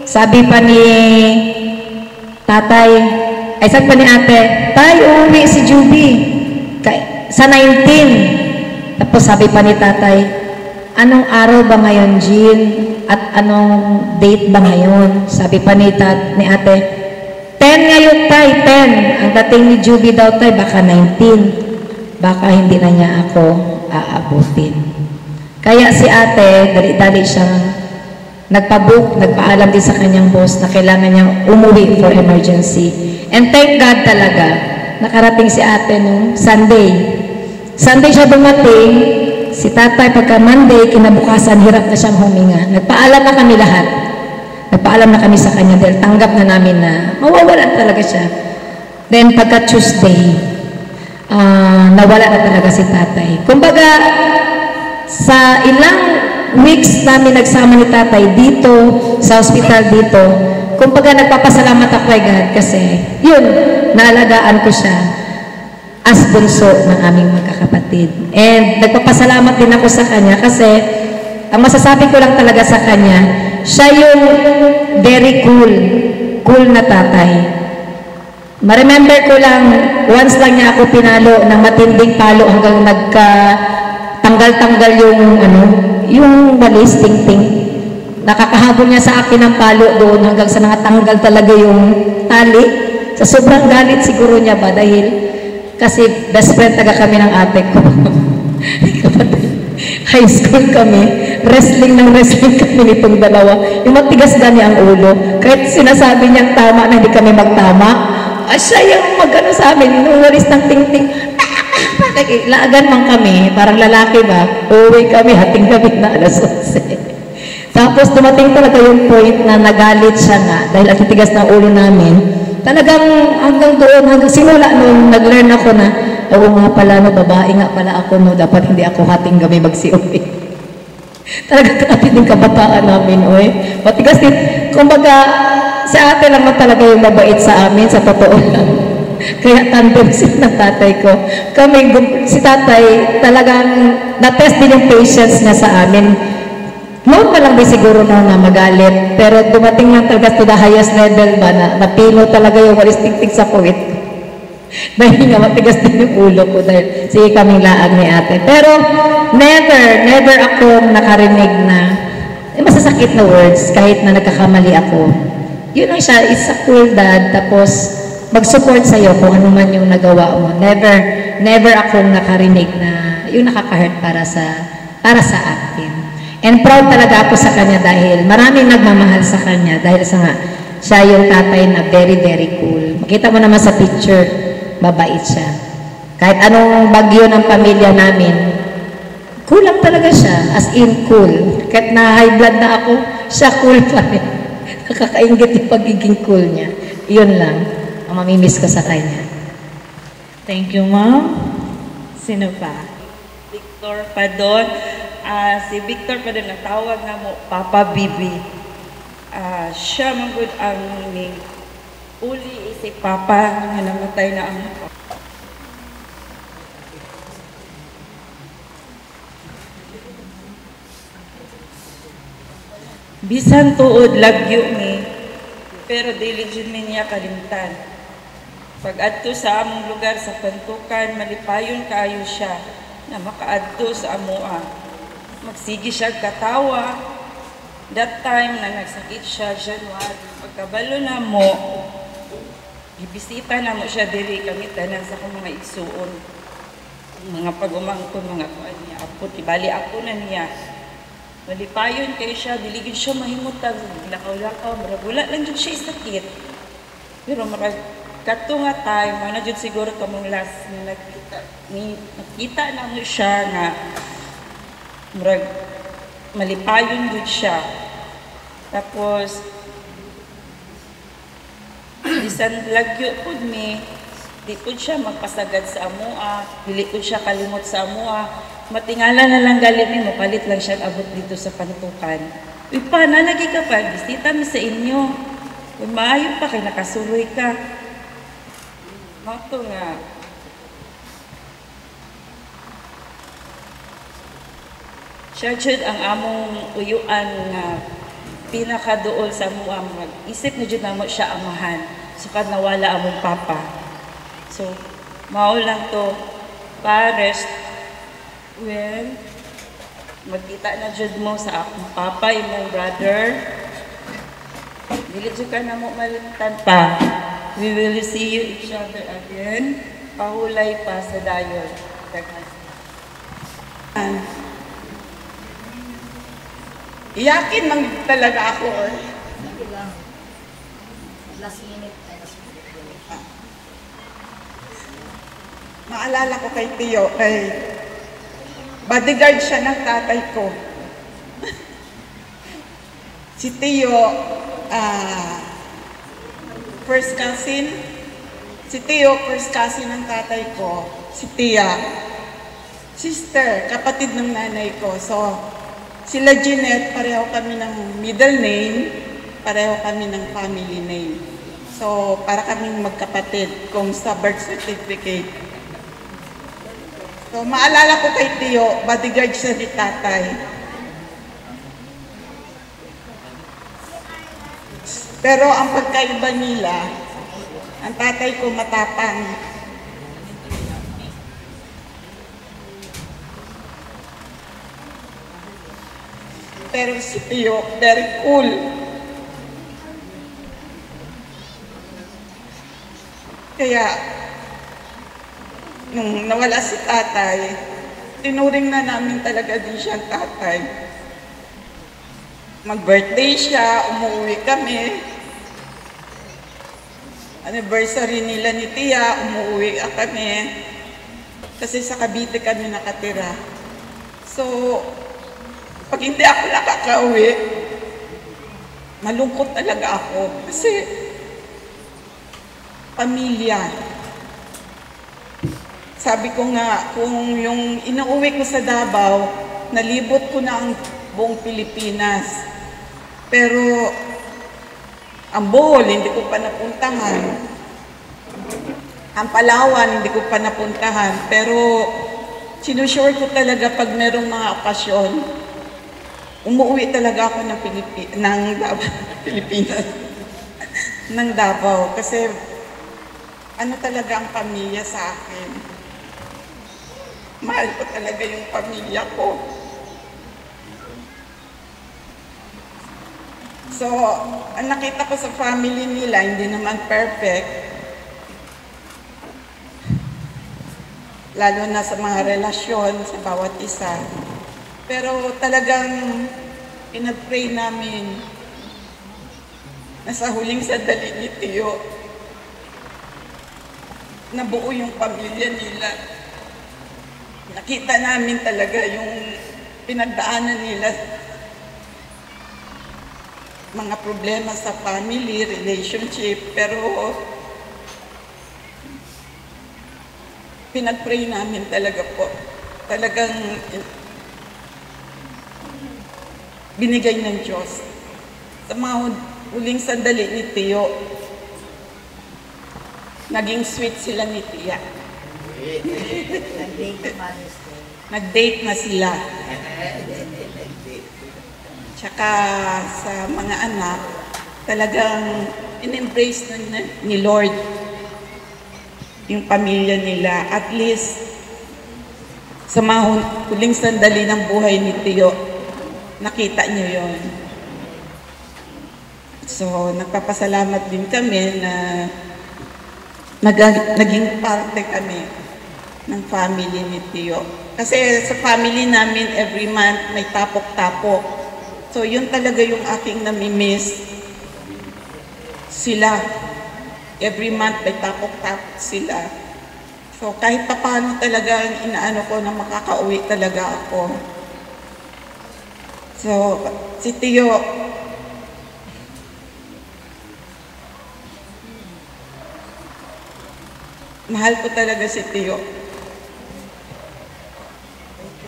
Sabi pa ni tatay, sabi pa ni ate, tay, uuwi si Juby sa 19. Tapos sabi pa ni tatay, anong araw ba ngayon, Jean? At anong date ba ngayon? Sabi pa ni ate, 10 ngayon, tay, 10. Ang dating ni Juby daw, tay, baka 19. Baka hindi na niya ako aabutin. Kaya si ate, dali-dali siyang nagpa-book, nagpaalam din sa kanyang boss na kailangan niyang umuwi for emergency. And thank God talaga, nakarating si ate nung Sunday. Sunday siya dumating. Si tatay, pagka Monday, kinabukasan, hirap na siyang huminga. Nagpaalam na kami lahat. Nagpaalam na kami sa kanya dahil tanggap na namin na mawawalan talaga siya. Then, pagka Tuesday, nawala na talaga si tatay. Kumbaga, sa ilang weeks namin nagsama ni tatay dito, sa hospital dito, kumbaga nagpapasalamat ako kay God kasi, yun, naalagaan ko siya as bunso ng aming magkakapatid. And nagpapasalamat din ako sa kanya kasi ang masasabi ko lang talaga sa kanya, siya yung very cool na tatay. Ma-remember ko lang, once lang niya ako pinalo ng matinding palo hanggang nagka-tanggal-tanggal yung walis, ting-ting. Nakakahabol niya sa akin ng palo doon hanggang sa nakatanggal talaga yung tali. Sa sobrang galit siguro niya ba dahil kasi best friend taga kami ng ate ko. High school kami. Wrestling kami nitong dalawa. Yung matigas gani ang ulo. Kahit sinasabi niyang tama na hindi kami magtama, siya yung magano sa amin, nung walis ng ting-ting. Laagan man kami, parang lalaki ba, uuwi kami, hating gabi na alas 11. Tapos dumating talaga yung point na nagalit siya nga, dahil ang titigas ng ulo namin. Talagang hanggang doon, hanggang simula nung nag-learn ako na, oo nga pala, no, babae nga pala ako, no, dapat hindi ako hating gabi magsiuwi. Talaga grabe din kabataan namin, oy. Matigas din, kumbaga, sa ate lang talaga yung mabait sa amin, sa totoo lang. Kaya tandem siya ng tatay ko. Kami, si tatay, talagang na-test din yung patience niya sa amin. Noon pa lang din siguro na magalit. Pero dumating lang talaga to the highest level ba na napino talaga yung walis tingting sa puwit. Dahil nga matigas din yung ulo ko dahil sige kaming laag ni ate. Pero never akong nakarinig na masasakit na words kahit na nagkakamali ako. Yun lang siya, it's a cool dad. Tapos mag-support sa'yo kung ano man yung nagawa mo. Never akong nakarinig na yung nakaka-hurt para sa akin. And proud talaga ako sa kanya dahil maraming nagmamahal sa kanya dahil nga siya yung tatay na very cool. Makita mo naman sa picture, mabait siya. Kahit anong bagyo ng pamilya namin, kulang talaga siya, as in cool. Kahit na high blood na ako, siya cool pa rin. Nakakaingit yung pagiging cool niya. Yun lang ang mamimiss ko sa kanya. Thank you, ma'am. Sino pa? Victor Padon. Si Victor Padon, natawag na mo, Papa Bibi. Siya manggod ang uli si Papa na namatay na ang bisan tuod lagyo mi, pero dili jud mi niya kalimtan. Pag-adto sa among lugar sa Pantukan, malipayon kaayo siya na makaadto sa amoa. Magsigi siya katawa. That time na nagsakit siya, January. Pagkabalo na mo, ibisita na mo siya diri kami tanan sa akong mga igsuon. Mga pag-umangkon, mga kuan niya. Apo, tibali ako na niya. Malipayon kayo siya, diligid siya mahimutan, lakaw-lakaw, marag wala lang dyan siya sakit. Pero marag kato nga time, ano dyan siguro kamong last na nakita na mo siya nga marag malipayon dyan siya. Tapos, bisan lagyo po mi, di po siya magpasagad sa amoa, dili po siya kalimot sa amoa. Matingala na lang galit mo, palit lang siya abot dito sa Pantukan. Uy pa, nalagi ka pa, bisita mi sa inyo. Uy, maayo pa, kay nakasuroy ka. Mato nga. Siya jud ang among uyuan nga pinakaduol sa mga mag-isip na jud namo siya amahan. Sukad nawala among papa. So, mao lang to, pa-rest. Well, magkita na jud mo sa akong papa, imong brother. Dili jud ka na mo malimtan pa. We will see you each other again. Pahulay pa sa dayon. Iyakin man talaga ako. Maalala ko kay Tio, bodyguard siya ng tatay ko. Si Tio, first cousin. Si Tio, first cousin ng tatay ko. Si Tia, sister, kapatid ng nanay ko. So, sila Jeanette, pareho kami ng middle name, pareho kami ng family name. So, para kaming magkapatid kung sa birth certificate. So, maalala ko kay Tio, bodyguard siya ni tatay. Pero ang pagkaiba nila, ang tatay ko matapang. Pero si Tio, very cool. Kaya, nung nawala si tatay, tinuring na namin talaga din siyang tatay. Mag-birthday siya, umuwi kami. Anniversary nila ni Tia, umuwi kami. Kasi sa Cavite kami nakatira. So, pag hindi ako nakakauwi, malungkot talaga ako. Kasi, pamilya. Sabi ko nga, kung yung inuuwi ko sa Davao, nalibot ko na ang buong Pilipinas. Pero, ang Bohol, hindi ko pa napuntahan. Ang Palawan, hindi ko pa napuntahan. Pero, sinusure ko talaga pag merong mga okasyon, umuwi talaga ako ng Pilipinas. ng Davao. Kasi, ano talaga ang pamilya sa akin. Mahal ko talaga yung pamilya ko. So, ang nakita ko sa family nila, hindi naman perfect. Lalo na sa mga relasyon sa bawat isa. Pero talagang pinag-pray namin na sa huling sandali ni Tio, nabuo yung pamilya nila. Nakita namin talaga yung pinagdaanan nila, mga problema sa family, relationship, pero pinag-pray namin talaga po. Talagang binigay ng Diyos. Sa mga huling sandali ni Tio, naging sweet sila ni Tia. Nag-date na sila. Tsaka sa mga anak, talagang in-embrace ni Lord yung pamilya nila. At least, sa mga huling sandali ng buhay ni Tio, nakita niyo yon. So, nagpapasalamat din kami na naging parte kami ng family ni Tio. Kasi sa family namin, every month may tapok-tapok. So, yun talaga yung aking namimiss. Sila. Every month may tapok-tapok sila. So, kahit pa paano talaga inaano ko na makakauwi talaga ako. So, si Tio, mahal ko talaga si Tio.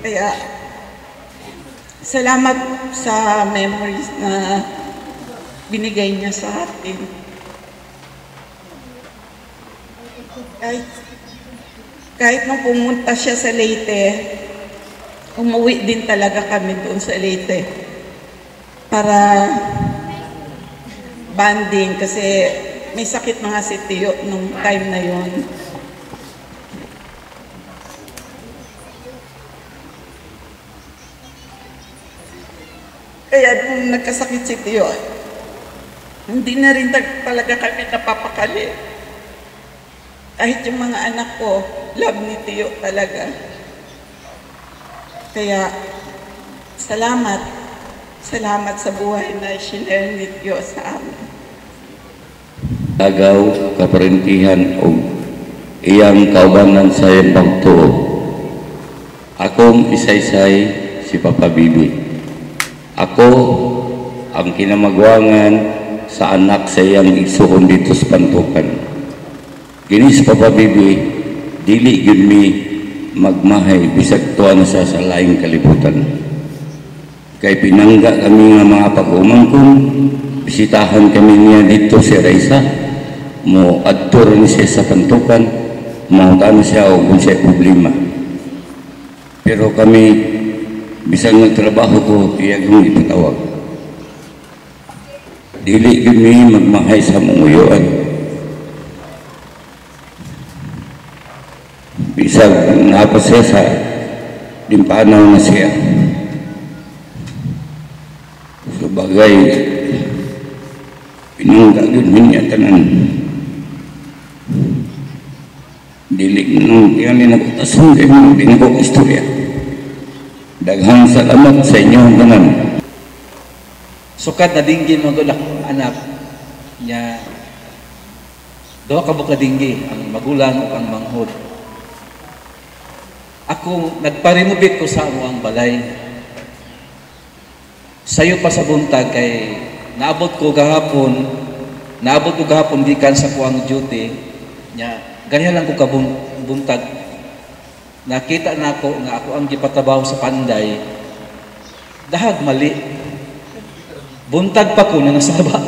Kaya, salamat sa memories na binigay niya sa atin. Kahit nung pumunta siya sa Leyte, umuwi din talaga kami doon sa Leyte para bonding kasi may sakit na nga si Tio nung time na yon. Kaya nung nagkasakit si Tio, hindi na rin talaga kami napapakali. Kahit yung mga anak ko, love ni Tio talaga. Kaya, salamat. Salamat sa buhay na sinare ni Tio sa amin. Agaw, kaparentihan o iyang kaubanan sa iyang pagtuo. Akong isaysay si Papa Bibi. Ako ang kinamagwangan sa anak sa iyang igsuon dito sa Pantukan. Ginis Papa Bibi, dili gyud mi magmahay bisag tuwa na sa laing kalibutan. Kay pinangga kami nga mga pag-umangkon, bisitahan kami niya dito si Raisa, mo adto rin siya sa Pantukan, mahutan siya o kung siya problema. Pero kami, bisag nagtrabaho ko, iya kong ipatawag. Dili gyud mi magmahay sa munguyuan. Bisag napas siya sa dimpanaw na siya. So bagay, pinangga gyud niya tanan. Dili nung tingali na kutasun kayo nung dinagok istorya. Daghang salamat sa inyong tanan. Sukat na dinggin mga anak niya. Doha ka buka dinggi ang magulang o ang manghod. ako nagpa-renovate ko sa ang balay. Sayo pa sa buntag kay naabot ko gahapon gikan sa kuang duty nya ganyan lang ko buntag. Nakita na ako nga ako ang gipatabaw sa Panday. Dahag mali. Buntag pa ko nangasaba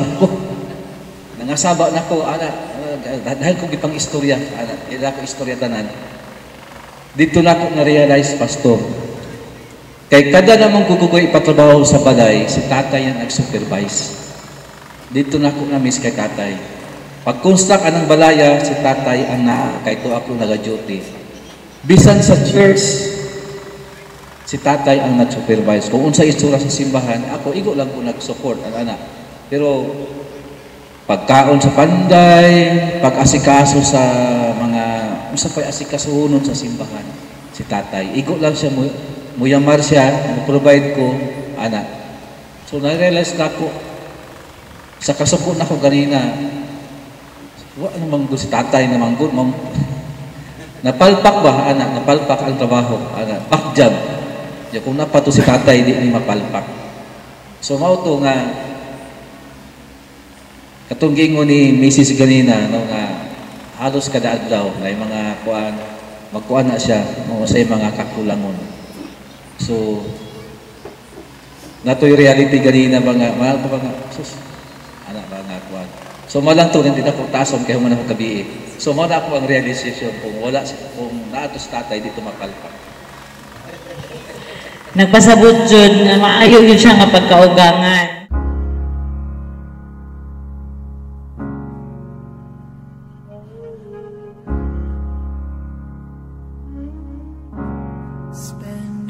na ko ana dahil ko gipang istorya ana ila ko istorya tanan. Dito na ako na-realize, Pastor. Kay kada namang kukukoy ipatrabaho sa balay, si tatay ang nag-supervise. Dito na ako na-miss kay tatay. Pag-construct anang balaya, si tatay ang kay to ako naga-duty. Bisan sa church, si tatay ang nag-supervise. Kung unsa istura sa simbahan, ako igo lang ko nag-support ang anak. Pero pagkaon sa Panday, pag-asikaso sa mga usa pay asikasuhonon sa simbahan, si tatay. Igo lang siya, muyamar siya, provide ko, anak. So na-realize na ako, sa kasuko na ko ganina, wala namang si tatay namang good, napalpak ba, anak? Napalpak ang trabaho, anak. Back job. Kung napato si tatay, di ni mapalpak. So mauto nga, katong gingon ni Mrs. ganina, no, nga halos kada adlaw na yung mga kuan, magkuan na siya sa mga kakulangon. So, natoy reality ganina mga sus, anak mga kuan. So, malang to, hindi na po tason kayo muna ko kabii. So, muna ako ang realization kung naatos tatay dito mapalpak. Nagpasabot jud na maayo yun siya nga pagkaugangan.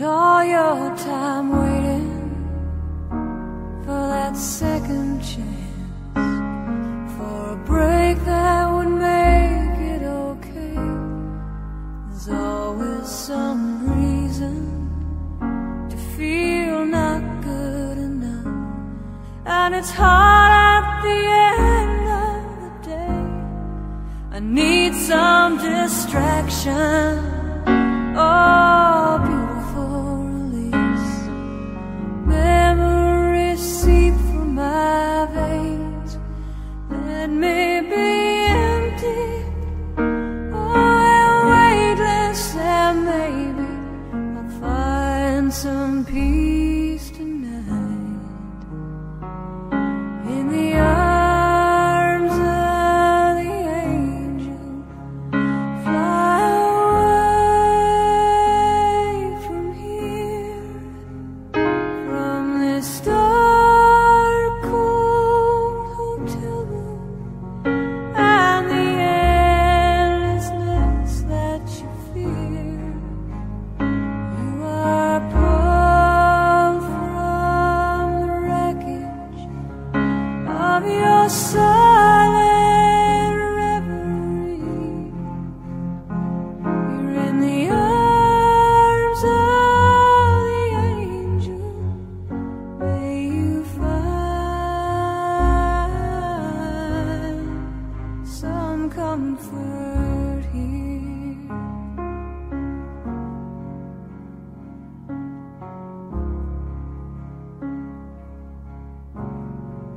All your time waiting for that second chance, for a break that would make it okay. There's always some reason to feel not good enough, and it's hard at the end of the day. I need some distraction. Oh, beautiful release. Memories seep through my veins. Let me be empty. Oh, weightless, and maybe I'll find some peace tonight. In the arms of the angel, fly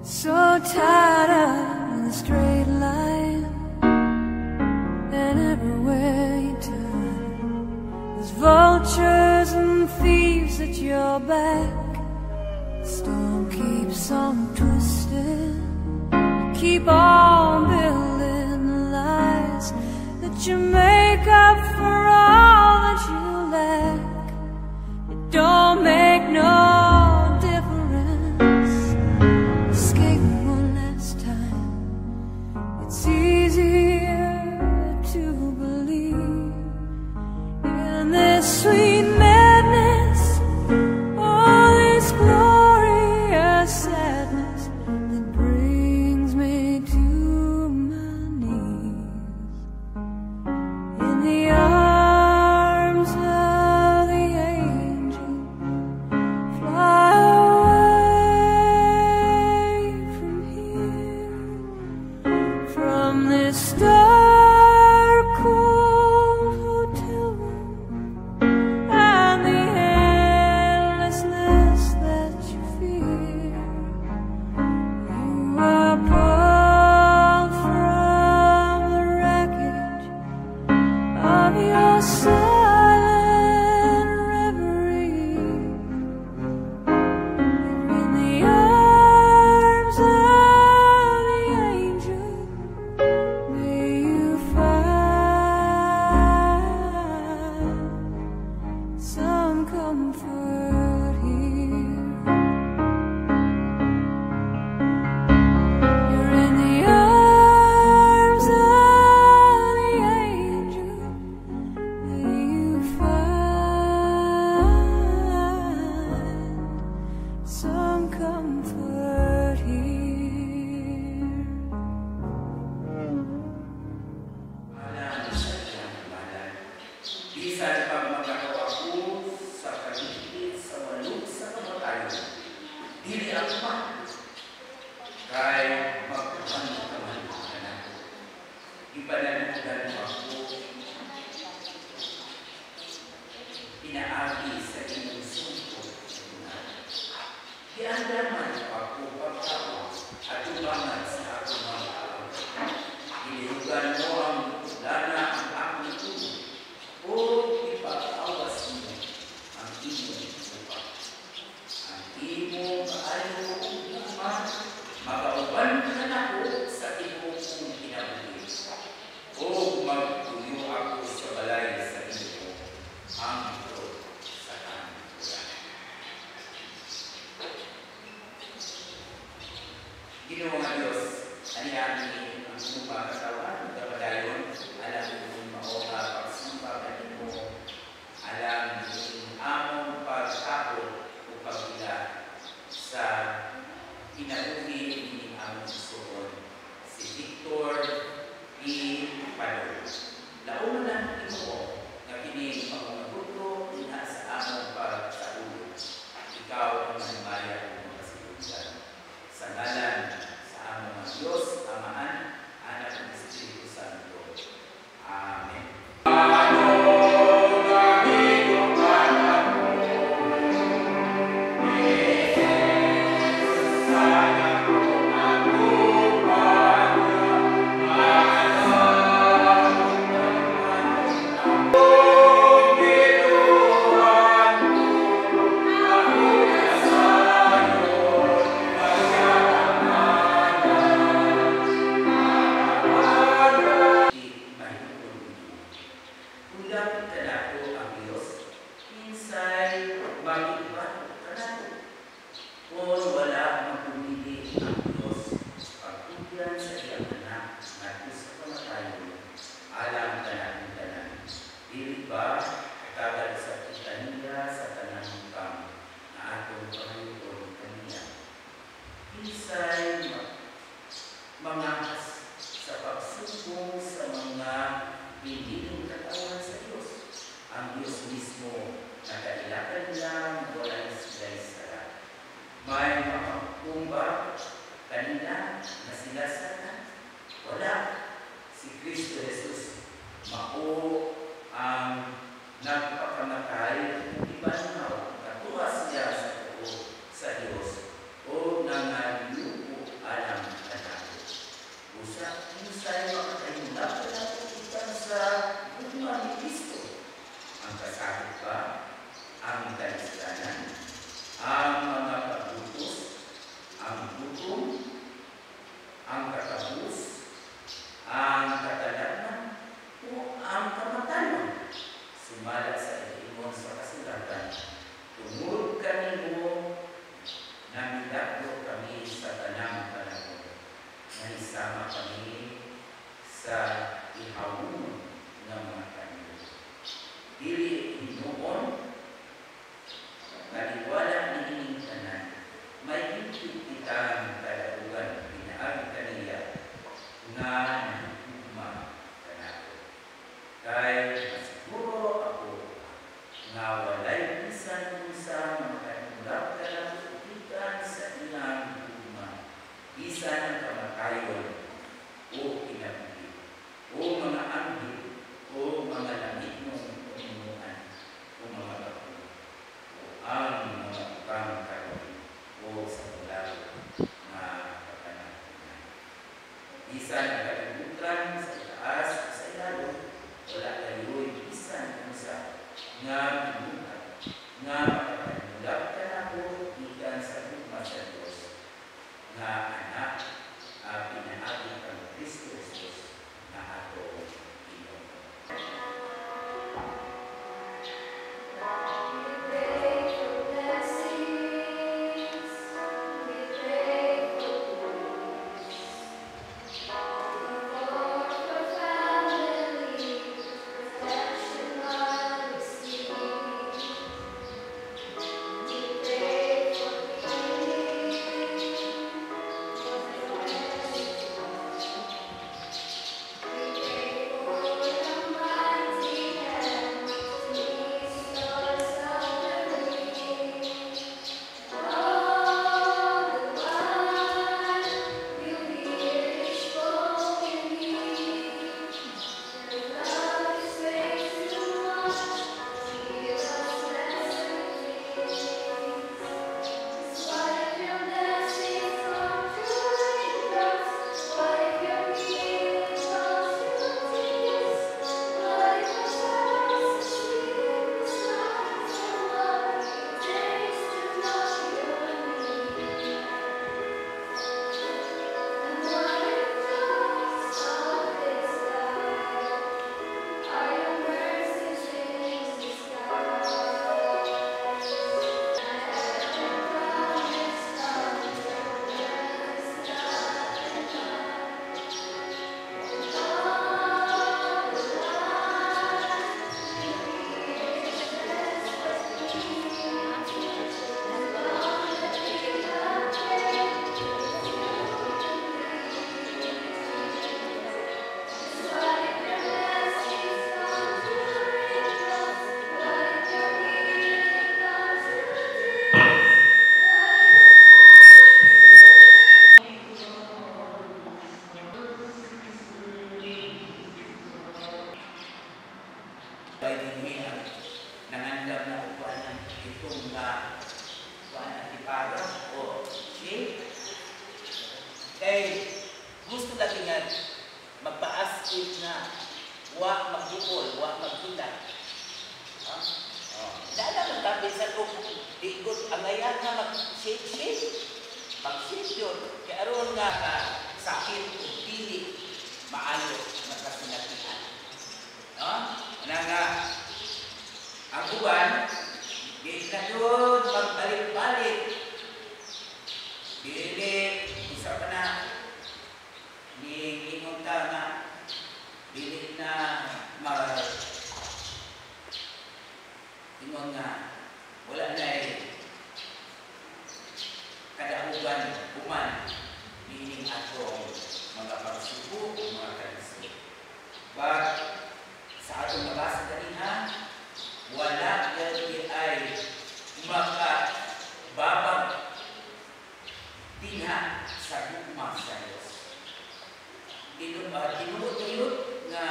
so tired of the straight line, and everywhere you turn, there's vultures and thieves at your back. The storm keeps on twisting. You keep on building the lies that you make up for all that you lack. It don't make no sweet madness, all this glorious sadness that brings me to my knees. In the arms of the angel, fly away from here, from this dark cold hotel room. imong katawan padayon alam imong mao nga pagsimba kanimo alam among pagkapon o pagila sa kinabuhi ni among suon si Victor E. Pador. Laon na imo nga kini pangunaguto diha sa among pagsaulog. Ikaw ang manumaya ng mga kasilungan. Sa ngalan sa among mga Diyos, Amahan, Anak ng Espiritu Santo. Amen. by the way, nangandam na upuan ng itong upuan ng ipaga o shape. Kaya gusto lagi nga magpa-askip na wa magbukol, wa magbulan. Dala magkabit sa ikot ang ayan na mag-shape. Mag-shape yun. Kaya aron nga sakit o pili maalo na kasinatihan. Nga, ang uban, di na doon magbalik-balik. Dili, isa pa na, ingon ka nga, dili na ingon nga, wala na kadaugan, uman, meaning atong mga pagsubo o mga kanisip. But, sa atong nabasa kanina, wala yan ay makababang dinha sa gugma sa Diyos. Tinuod kayo na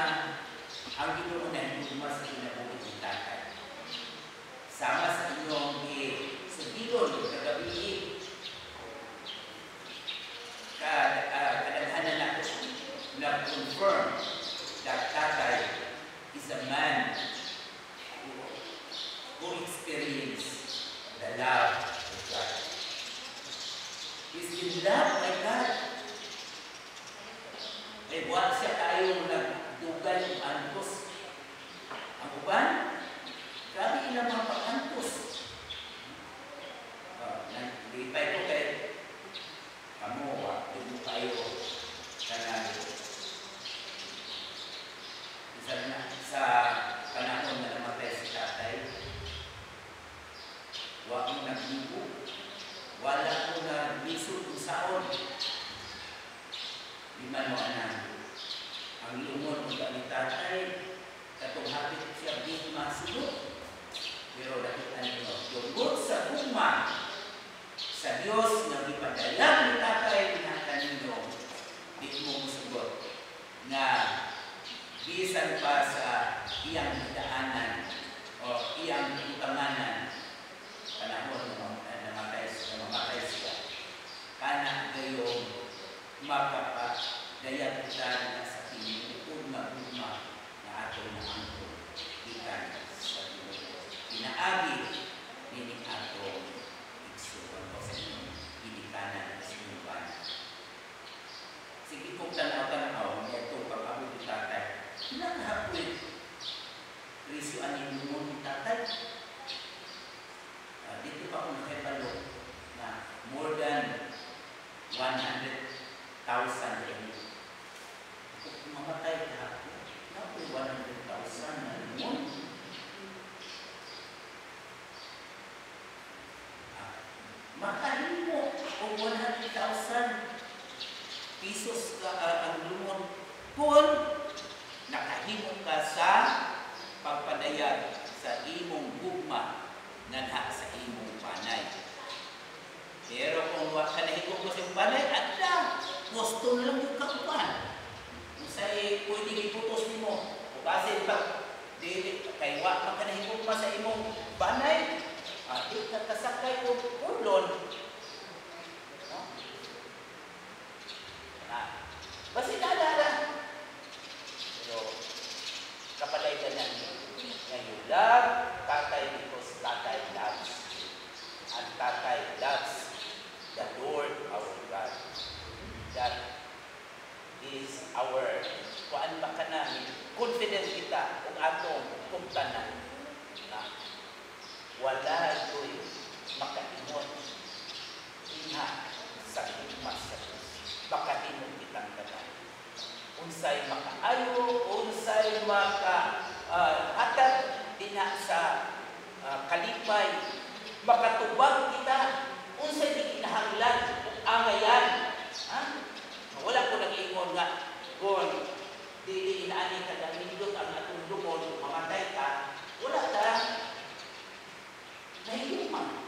ang Ginoo na gugma sa kinabuhi ng tatay. Sama sa inyong sugilon kagabi, kadaghanan na confirm that tatay is a man who experienced the love of God. He's been loved by God. Eh, buwan siya tayong nagdugal ng antos. Ang uban, grabe ilang mga pag-antos. Nalipay ko kay kamuha, doon tayo sa panahon na namatay si tatay, wala mo nagbigo, wala mo nagbiso kung saon. Lima mo anak, ang lumon mo ni tatay, katong hapit siya di masulot. Pero nakita niyo, tungkol sa gugma sa Diyos na ipadala ni tatay na kanino, di mo musugot na bisan pa sa iyang daanan o iyang utamanan panahon na namatay siya. Kana gayong makapagdayag kita na sa pinuod na gugma na ato na angkon ikan sa Diyos. Pinaagi nining ato igsuon o sa inyong pinikanan sa inyong banan. Sige kong tanaw-tanaw na itong pag-abot ni tatay. Ilang hapon risyo aning lumon ni tatay. Dito pa ako nakibalo na more than 100,000 rin. Kung mamatay kahapon, napoy 100,000 na lumon. Makahin mo kung 100,000 pesos ang lumon. Kung nakahimo ka sa pagpadayag sa imong gugma nanha sa imong panay. Pero kung wala nahigog mo sa panay, adda, gusto na lang yung kakupan. Kung sa'y pwede iputos mo, o kasi ba, kay wala ka nahigog mo sa imong panay, di ka kasakay o ulon. Basta naalala. Pero, kapalay ka na you love tatay because tatay loves. And tatay loves the Lord our God. That is our, kuan ba ka namin, confident kita kung atong kumtanan na wala do'y makaingon iha sa hikmas sa Diyos. Makaingon kitang tanan. Unsay makaayo, unsay maka-atag dinha sa kalipay, makatubag kita, unsay di kinahanglan kung angayan. Wala ko nag-ingon nga, kung dili inaani ka ng nindot ang atong lumon, mamatay ka, wala ka nahiluman.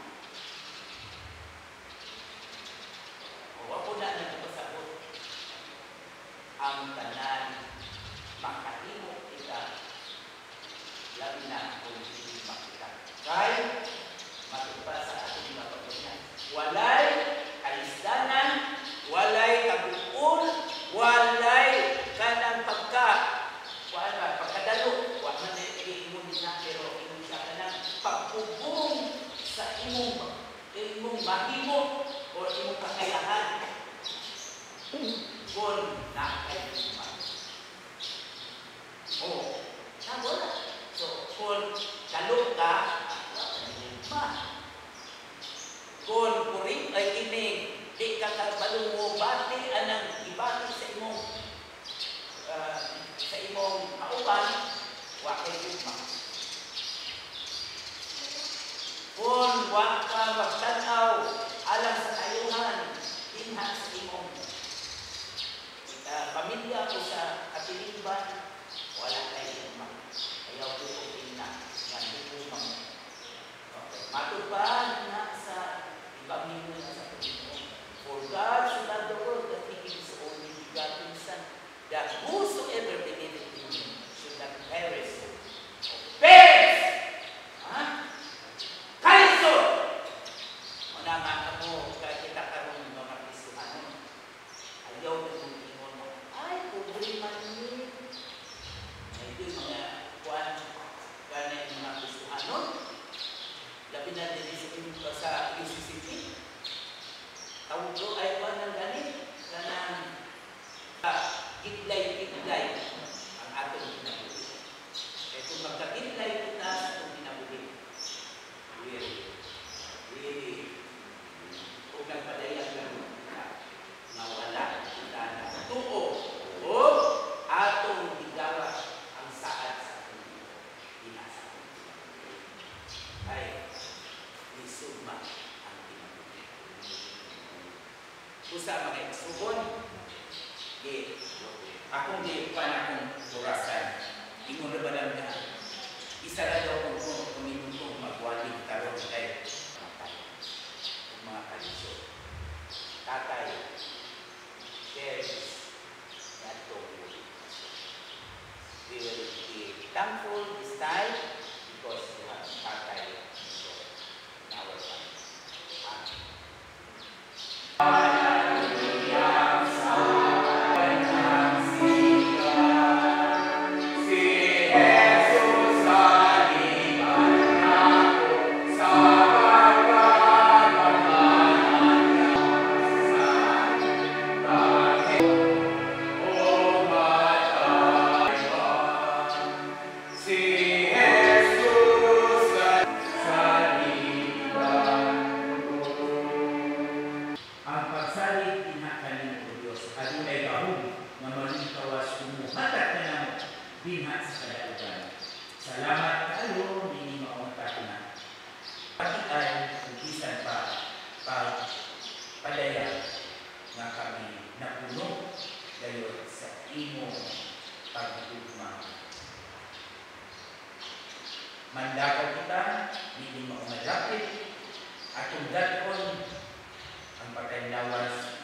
O ako na nagpasagot, ang tanan makahimo kita labi na kung hindi makita. Kaya, matupad sa ating mga pagkakas. Walay kalisdanan, walay kabuol, walay kanang pagkadalo. Wala man na iimong na, pero imong siya ka ng pagpubong sa imong mahimo o imong kakayahan. Kung nakaiman. O, wala. So, kung dalo ka, kung puring ay kinig, di ka kabalo mo, bati anang ibati sa imong kauban, wakay yugma. Kung wak ka magtanaw, alam sa kayuhan, dinhan sa imong pamilya ko sa katilingban, wala kayo yugma. Ayaw ko kong tingnan, yan yugma mo. Matupad na sa ibang mino na sa Panginoon. For God so loved the world that He gave His only begotten Son, that whosoever believeth in Him should not perish. Perish! Kaiso! Manangan mo, kahit kita karong mga Kristohanon, ayaw na mong ingon mo, ay, pobre man ni. Ito yung mga kuwan, ganay mga Kristohanon. Labi na din sa UCCP. Tawag ko ay kuwan ng ganit. Kanang gitlay-gitlay ang atong pinabuli. Kaya kung magka-gitlay kita sa atong pinabuli, really, kung nagpadayang lang na wala kita na tuo o atong bigawa ang saad sa atong pinasa. Ay, isugma ang pinabuli. Usa mga isubon, akong di pa na akong orasan, ingon na ba lang na, isa na daw kung kuminuto magwaling karoon kay mga kalisyo. Tatay, shares, yan to. We will be thankful this time because we have tatay in our family. Amen. Mandakaw kita, hindi mo umalapit, at kung daton ang pagkainlawas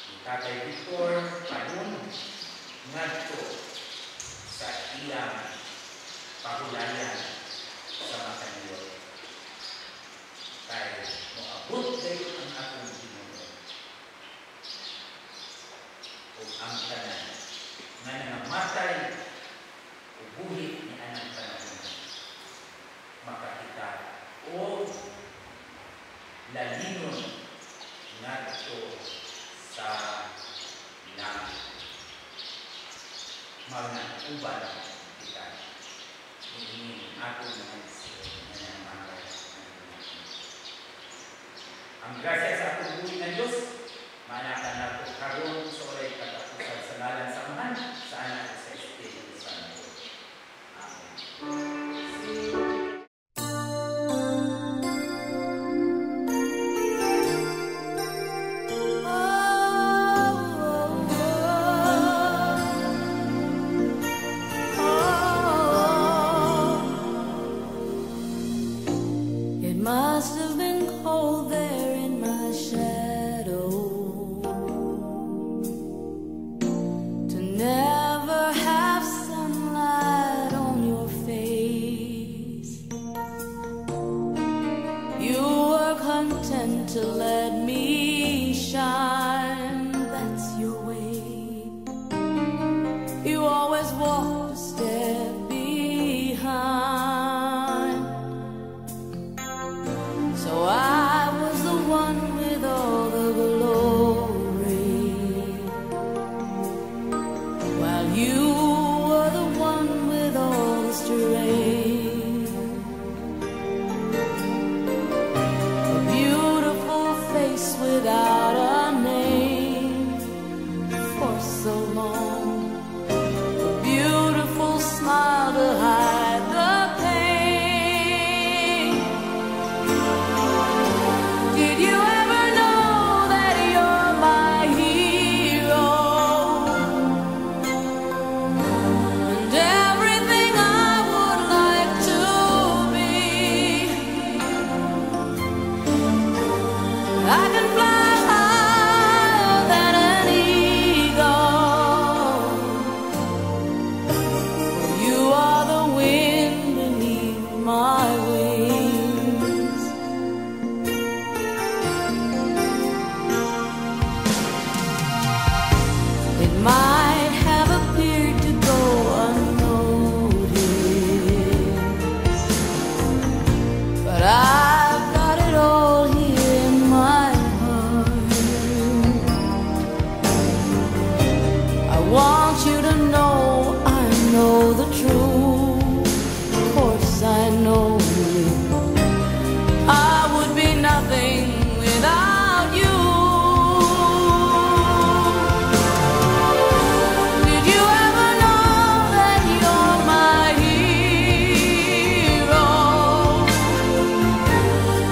ni Tatay Victor Padun ngadto sa iyang pagulayan sa Makanilot. Kaya moabot kayo ang akong Ginoo. O ang tanan nga nangamatay o buhit ni anang panahon. Makakita o lalinon ngadto sa langit. Mga uban kita. Ini ako naman siya na mga ang grasya sa akong buhay ng Diyos, manakan na ito karoon sa oray katapusan sa ngalan sa Amahan, sa Anak sa Espiritu Santo. Amen. Must have been cold there in my shadow. to let me shine. That's your way. You always walk a step behind. So I was the one with all the glory, while you were the one with all the strength. A beautiful face without a name for so long. A beautiful smile to hide the pain. Did you ever know that you're my hero? And everything I would like to be. I can fly higher than an eagle. You are the wind beneath my wings. It might have appeared to go unnoticed, but I've got it all here in my heart. I want you to know I know the truth. Of course I know it. I would be nothing without you. Did you ever know that you're my hero?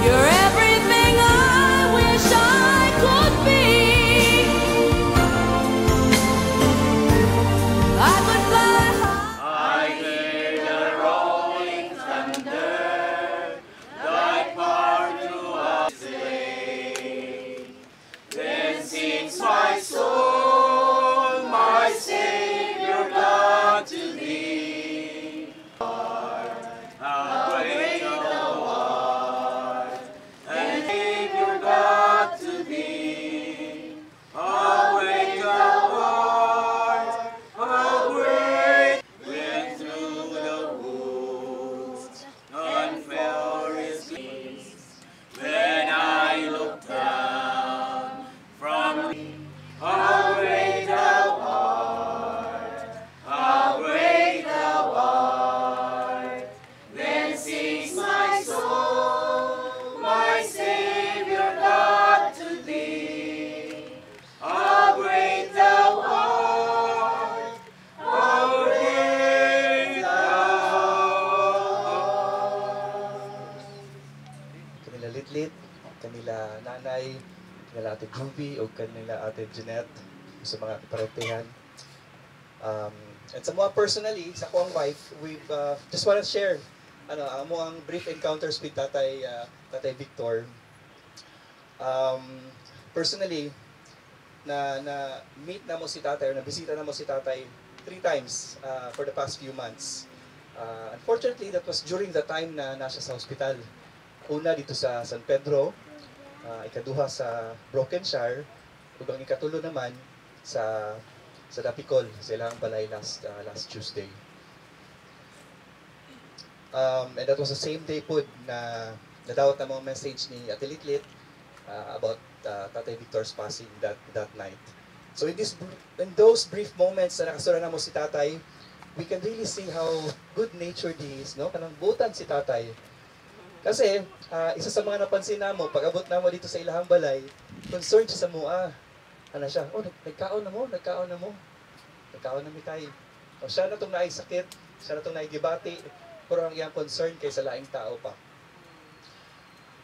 You're everything I wish I could be. I could fly high. Kanila Litlit, kanila Nanay, kanila Ate Groovy, o kanila Ate Jeanette, sa mga kaparetehan. And sa mga personally, sa akong wife, we've just want to share ang brief encounters with Tatay Victor. Personally, na meet na mo si Tatay, or nabisita na mo si Tatay 3 times for the past few months. Unfortunately, that was during the time na nasa sa hospital. Una dito sa San Pedro, ikaduha sa Brokenshire, ug ang ikatulo naman sa Dapicol, sa ilang balay last Tuesday. And that was the same day po na nadawat na mga message ni Ate Litlit about Tatay Victor's passing that night. So in those brief moments na nakasura na mo si Tatay, we can really see how good-natured he is, no? Kanang butan si Tatay. Kasi, isa sa mga napansin na mo, pag abot na mo dito sa ilahang balay, concerned siya sa mua. Ano siya? Oh, nagkaon na mo. Nagkaon na mi tayo. O siya na itong naisakit, siya na itong naigibati, pero ang iyang concern kay sa laing tao pa.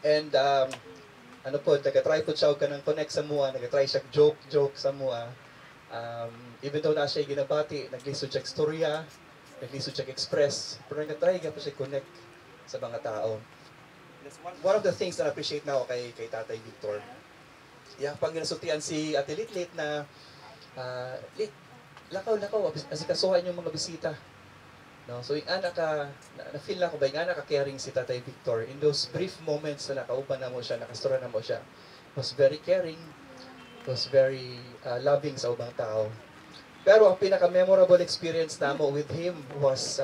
And, nag-try po siya ka ng connect sa mua, nag-try siya joke sa mua. Even though na siya ginabati, nag-lisod siya storya, nag-lisod siya express, pero nag-try po siya connect sa mga tao. One of the things that I appreciate now kay Tatay Victor, pag ginasutian si Ate Litlit na, lakaw, asikasuhan yung mga bisita. No? So, na-feel na ko ba, yung anak ka-caring si Tatay Victor in those brief moments na nakauban na mo siya, nakastura na mo siya. was very caring, was very loving sa ubang tao. Pero ang pinaka-memorable experience namo with him was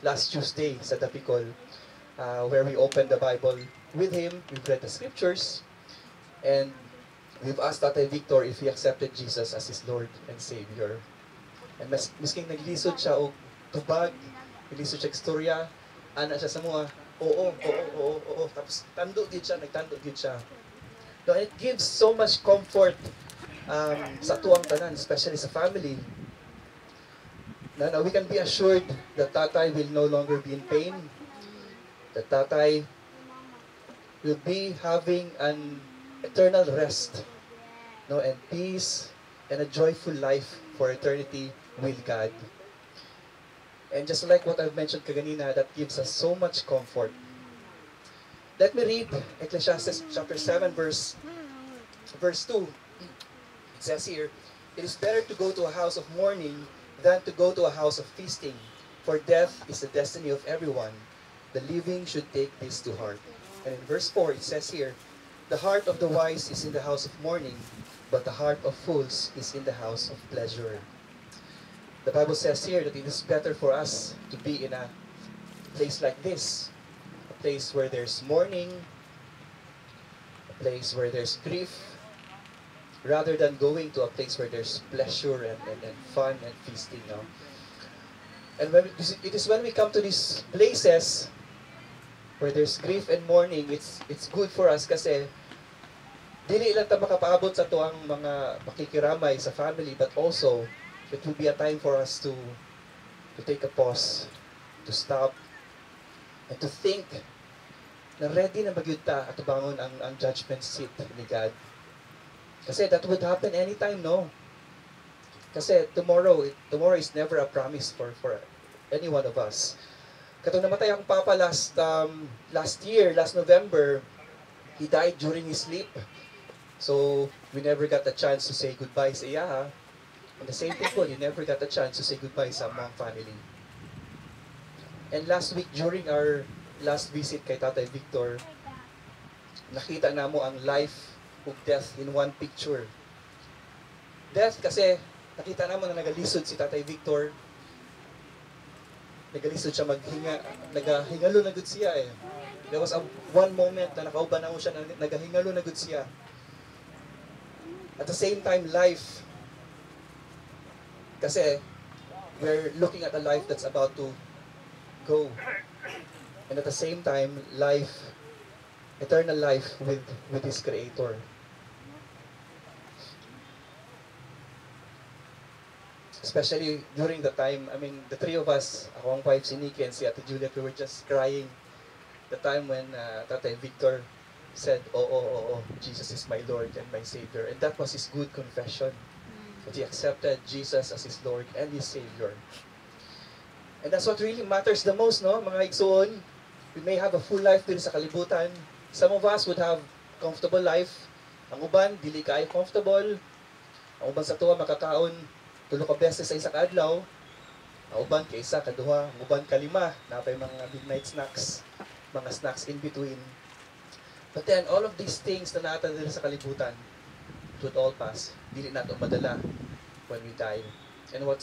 last Tuesday sa Dapicol, where we opened the Bible with him, we've read the scriptures, and we've asked Tatay Victor if he accepted Jesus as his Lord and Savior. And misking naglisod siya og tubag, naglisod siya istorya, ana siya sa mga, oo, tapos tando gid siya, nagtando gid siya. No, it gives so much comfort sa tuwang tanan, especially sa family. Na we can be assured that Tatay will no longer be in pain, that Tatay will be having an eternal rest, no, and peace and a joyful life for eternity with God. And just like what I've mentioned kaganina, that gives us so much comfort. Let me read Ecclesiastes chapter 7 verse 2. It says here, "It is better to go to a house of mourning than to go to a house of feasting, for death is the destiny of everyone. The living should take this to heart." And in verse 4 it says here, "The heart of the wise is in the house of mourning, but the heart of fools is in the house of pleasure." The Bible says here that it is better for us to be in a place like this, a place where there's mourning, a place where there's grief, rather than going to a place where there's pleasure and fun and feasting. No? And it is when we come to these places where there's grief and mourning, it's good for us kasi dili lang ta makapaabot sa tuang mga pakikiramay sa family, but also it will be a time for us to take a pause, to stop, and to think na ready na magyud ta at bangon ang judgment seat ni God. Kasi that would happen anytime, no? Kasi tomorrow is never a promise for any one of us. Katong namatay ang papa last November, he died during his sleep. So, we never got the chance to say goodbye sa iya, ha? And the same thing po, you never got the chance to say goodbye sa mga family. And last week, during our last visit kay Tatay Victor, nakita na mo ang life of death in one picture. Death kasi nakita naman na nagalisod si Tatay Victor. Nagalisod siya nagahingalo na gud siya eh. There was one moment na nakauban na mo siya, nagahingalo na gud siya. At the same time, life. Kasi we're looking at a life that's about to go. And at the same time, life, eternal life with His Creator. Especially during the time, I mean, the three of us, ako ang wife, si Nikki, and si Ate Juliet, we were just crying the time when Tatay Victor said, oh, Jesus is my Lord and my Savior. And that was his good confession, that he accepted Jesus as his Lord and his Savior. And that's what really matters the most, no? Mga igsoon, we may have a full life din sa kalibutan. Some of us would have comfortable life. Ang uban, dili kayo comfortable. Ang uban sa tuwa, makakaon tulo ka beses sa isa kadlaw. Ang uban kay isa kaduha, ang uban kalima, napay mga midnight snacks, mga snacks in between. But then all of these things na naatan nila sa kalibutan, it would all pass. Dili nato madala when we die. And what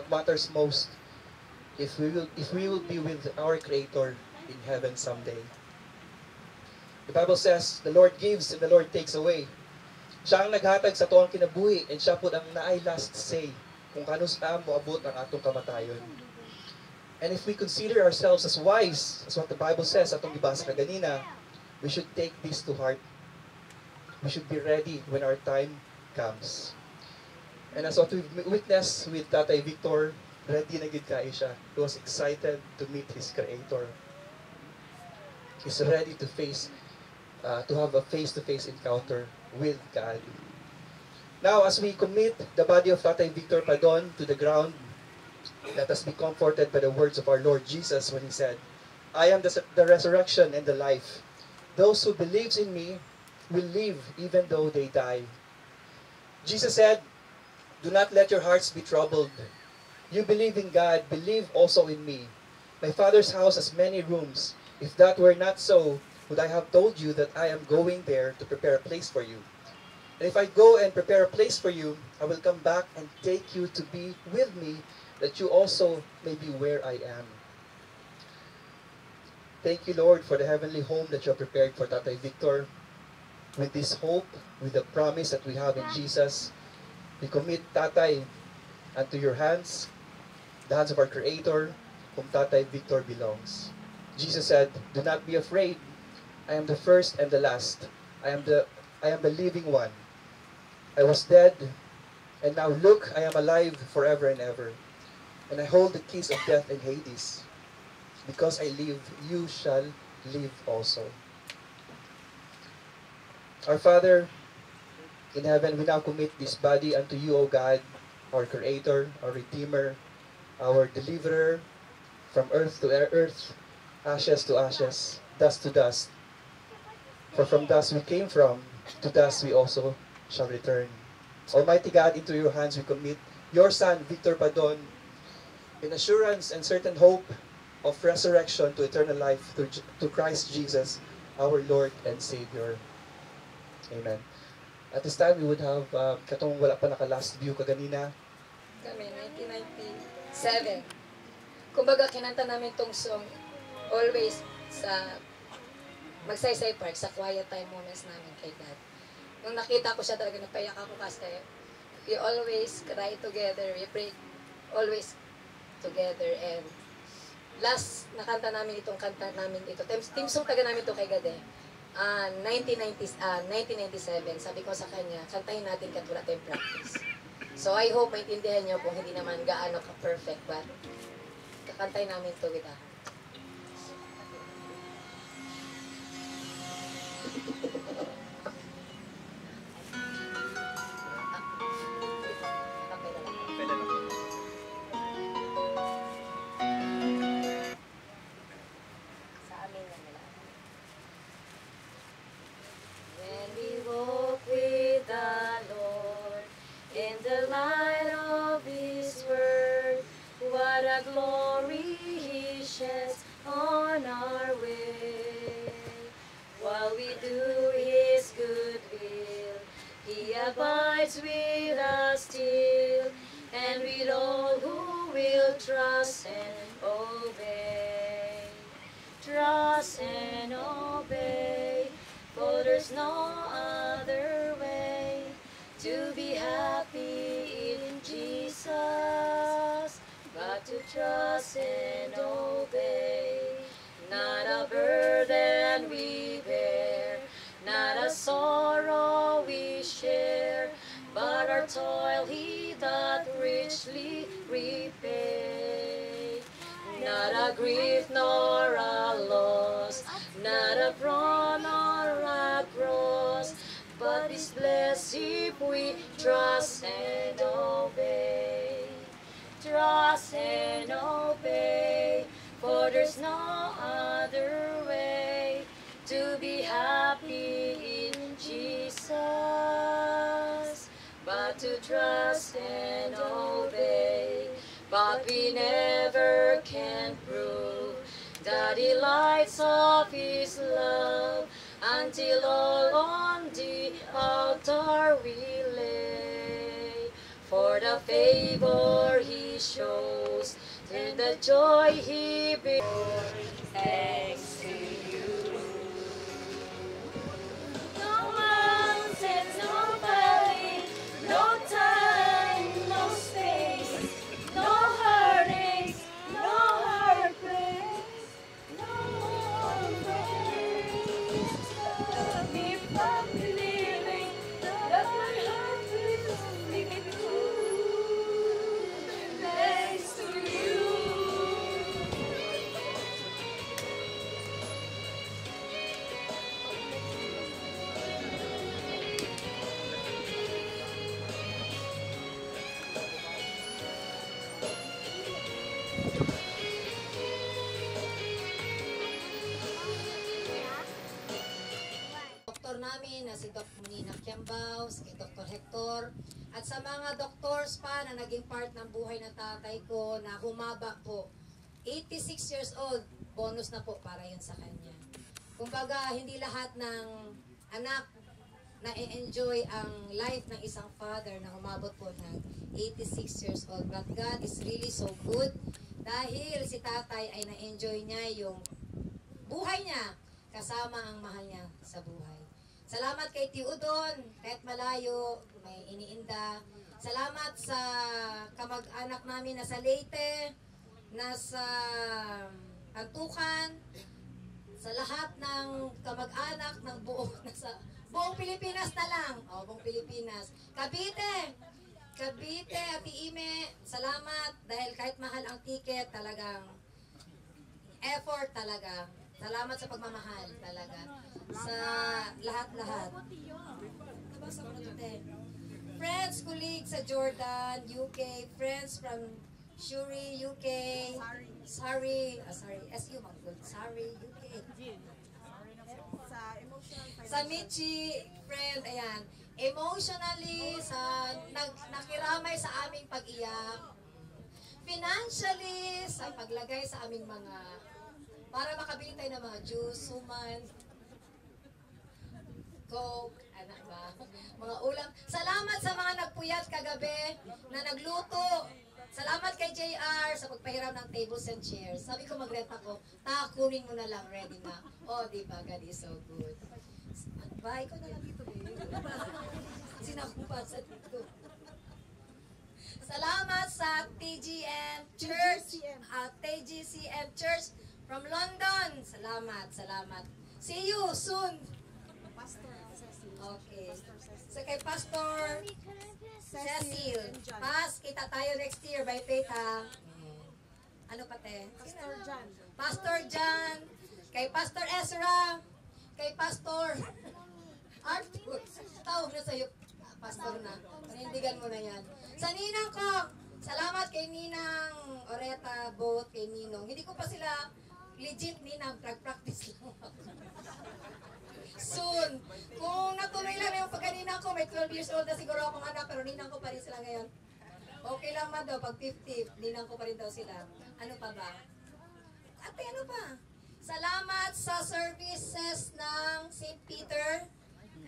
matters most, if we will be with our Creator in heaven someday. The Bible says, the Lord gives and the Lord takes away. Siya ang naghatag sa tuwang kinabuhi, and siya po ang naay last say kung kanus na moabot ang atong kamatayon. And if we consider ourselves as wise, as what the Bible says, atong gibasa kaganina, we should take this to heart. We should be ready when our time comes. And as what we've witnessed with Tatay Victor, ready na gid kayo siya. He was excited to meet his Creator. He's ready to to have a face-to-face encounter with God. Now, as we commit the body of Tatay Victor Padon to the ground, let us be comforted by the words of our Lord Jesus when He said, "I am the resurrection and the life. Those who believes in me will live even though they die." Jesus said, "Do not let your hearts be troubled. You believe in God, believe also in me. My Father's house has many rooms. If that were not so, would I have told you that I am going there to prepare a place for you? And if I go and prepare a place for you, I will come back and take you to be with me, that you also may be where I am. Thank you, Lord, for the heavenly home that you have prepared for Tatay Victor. With this hope, with the promise that we have in Jesus, we commit Tatay unto your hands, the hands of our Creator, whom Tatay Victor belongs. Jesus said, "Do not be afraid. I am the first and the last. I am the living one. I was dead, and now look, I am alive forever and ever. And I hold the keys of death and Hades. Because I live, you shall live also." Our Father in heaven, we now commit this body unto you, O God, our Creator, our Redeemer, our Deliverer, from earth to earth, ashes to ashes, dust to dust. For from dust we came from, to dust we also shall return. Almighty God, into your hands we commit your Son, Victor Padon, in assurance and certain hope of resurrection to eternal life to Christ Jesus, our Lord and Savior. Amen. At this time, we would have, katong wala pa naka-last view kaganina. Kami, 1997. Kumbaga, kinanta namin tong song always sa Magsaysay Park, sa quiet time moments namin kay God. Nung nakita ko siya talaga, napayak ako kasi we always cry together, we pray always together. And last nakanta namin itong kanta namin ito. Team song taga namin ito kay God eh. 1997, sabi ko sa kanya, kantahin natin kahit wala tayong practice. So I hope maintindihan niyo kung hindi naman gaano ka-perfect, but kakantahin namin ito with a heart. Abides with us still, and with all who will trust and obey. Trust and obey, for there's no other way to be happy in Jesus, but to trust and obey. Not a burden we bear, not a sorrow we share, but our toil he doth richly repay. Not a grief nor a loss, not a frown nor a cross, but is blessed if we trust and obey. Trust and obey, for there's no other way to be happy in Jesus, but to trust and obey. But we never can prove the delights of His love until all on the altar we lay. For the favor He shows and the joy He brings, thanks to you. No mountains, no valley, no time, no space, no heartaches, no heartbreaks, no praise. If I'm believing that my heart will leave it true, thanks to you. Doktor namin na si Dr. Nina Kiambao, si Dr. Hector, at sa mga doctors pa na naging part ng buhay ng tatay ko na humaba po. 86 years old, bonus na po para yun sa kanya. Kumbaga, hindi lahat ng anak na enjoy ang life ng isang father na umabot po ng 86 years old. But God is really so good dahil si tatay ay na-enjoy niya yung buhay niya kasama ang mahal niya sa buhay. Salamat kay Tiudon, kahit malayo, may iniinda. Salamat sa kamag-anak namin na sa Leyte, nasa Antukan, sa lahat ng kamag-anak ng buong Pilipinas na lang. O, buong Pilipinas. Cavite, Ate Ime, salamat dahil kahit mahal ang ticket, talagang effort talaga. Salamat sa pagmamahal talaga. Sa lahat-lahat. Friends, colleagues sa Jordan, UK, friends from Shuri, UK, Sari, SU, Sari, UK. Sa Michi, friend, ayan, emotionally, nakiramay sa aming pag-iyak, financially, sa paglagay sa aming mga, para makabili tayo ng mga juice, suman, Coke, anak ba? Mga ulam. Salamat sa mga nagpuyat kagabi na nagluto. Salamat kay JR sa pagpahiram ng tables and chairs. Sabi ko mag-rent ako, kunin mo na lang, ready na. Oh, di ba? God is so good. Bye ko na lang dito, babe. Sinakupasan dito. Salamat sa TGM Church, TGCM Church from London. Salamat. See you soon. Okay. So kay Pastor Cecil. Kita tayo next year by faith, ha? Ano pate? Pastor John. Kay Pastor Ezra. Kay Pastor Arthur. Tawag na sa'yo. Pastor na. Panindigan mo na yan. Sa ninang ko. Salamat kay Ninang Oreta, both kay Ninong. Hindi ko pa sila legit Ninang. Practice lang ako. Soon. Kung natuloy lang yung pagkaninang ko, may 12 years old na siguro akong anak, pero ninang ko pa rin sila ngayon. Okay lang man daw, pag 50, ninang ko pa rin daw sila. Ano pa ba? Ate, ano pa? Salamat sa services ng St. Peter.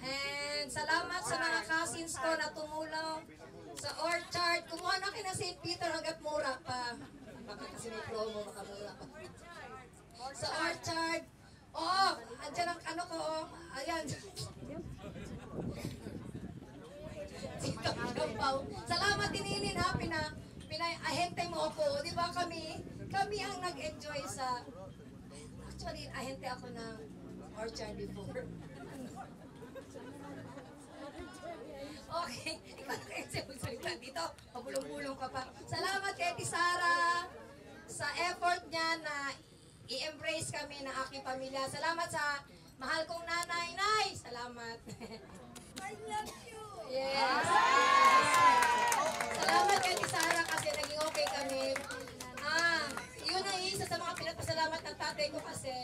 And salamat sa mga cousins ko na tumulong sa Orchard. Kumuha na kayo ng St. Peter hanggat mura pa. Baka kasi may promo, baka mura pa. Sa Orchard. Oo, andyan ang ano ko, ayan. Salamat din ha, ahente mo ako. Di ba kami ang nag-enjoy sa, actually, ahente ako ng Orchard before. Okay, ikaw na kayo magsalita dito. Pabulong-bulong ka pa. Salamat kay Tisara sa effort niya na i-embrace kami ng aking pamilya. Salamat sa mahal kong nanay. Nay! Salamat. I love you! Yes! Salamat kay Tisara kasi naging okay kami. Yun ang isa sa mga pinagpasalamat ng tatay ko kasi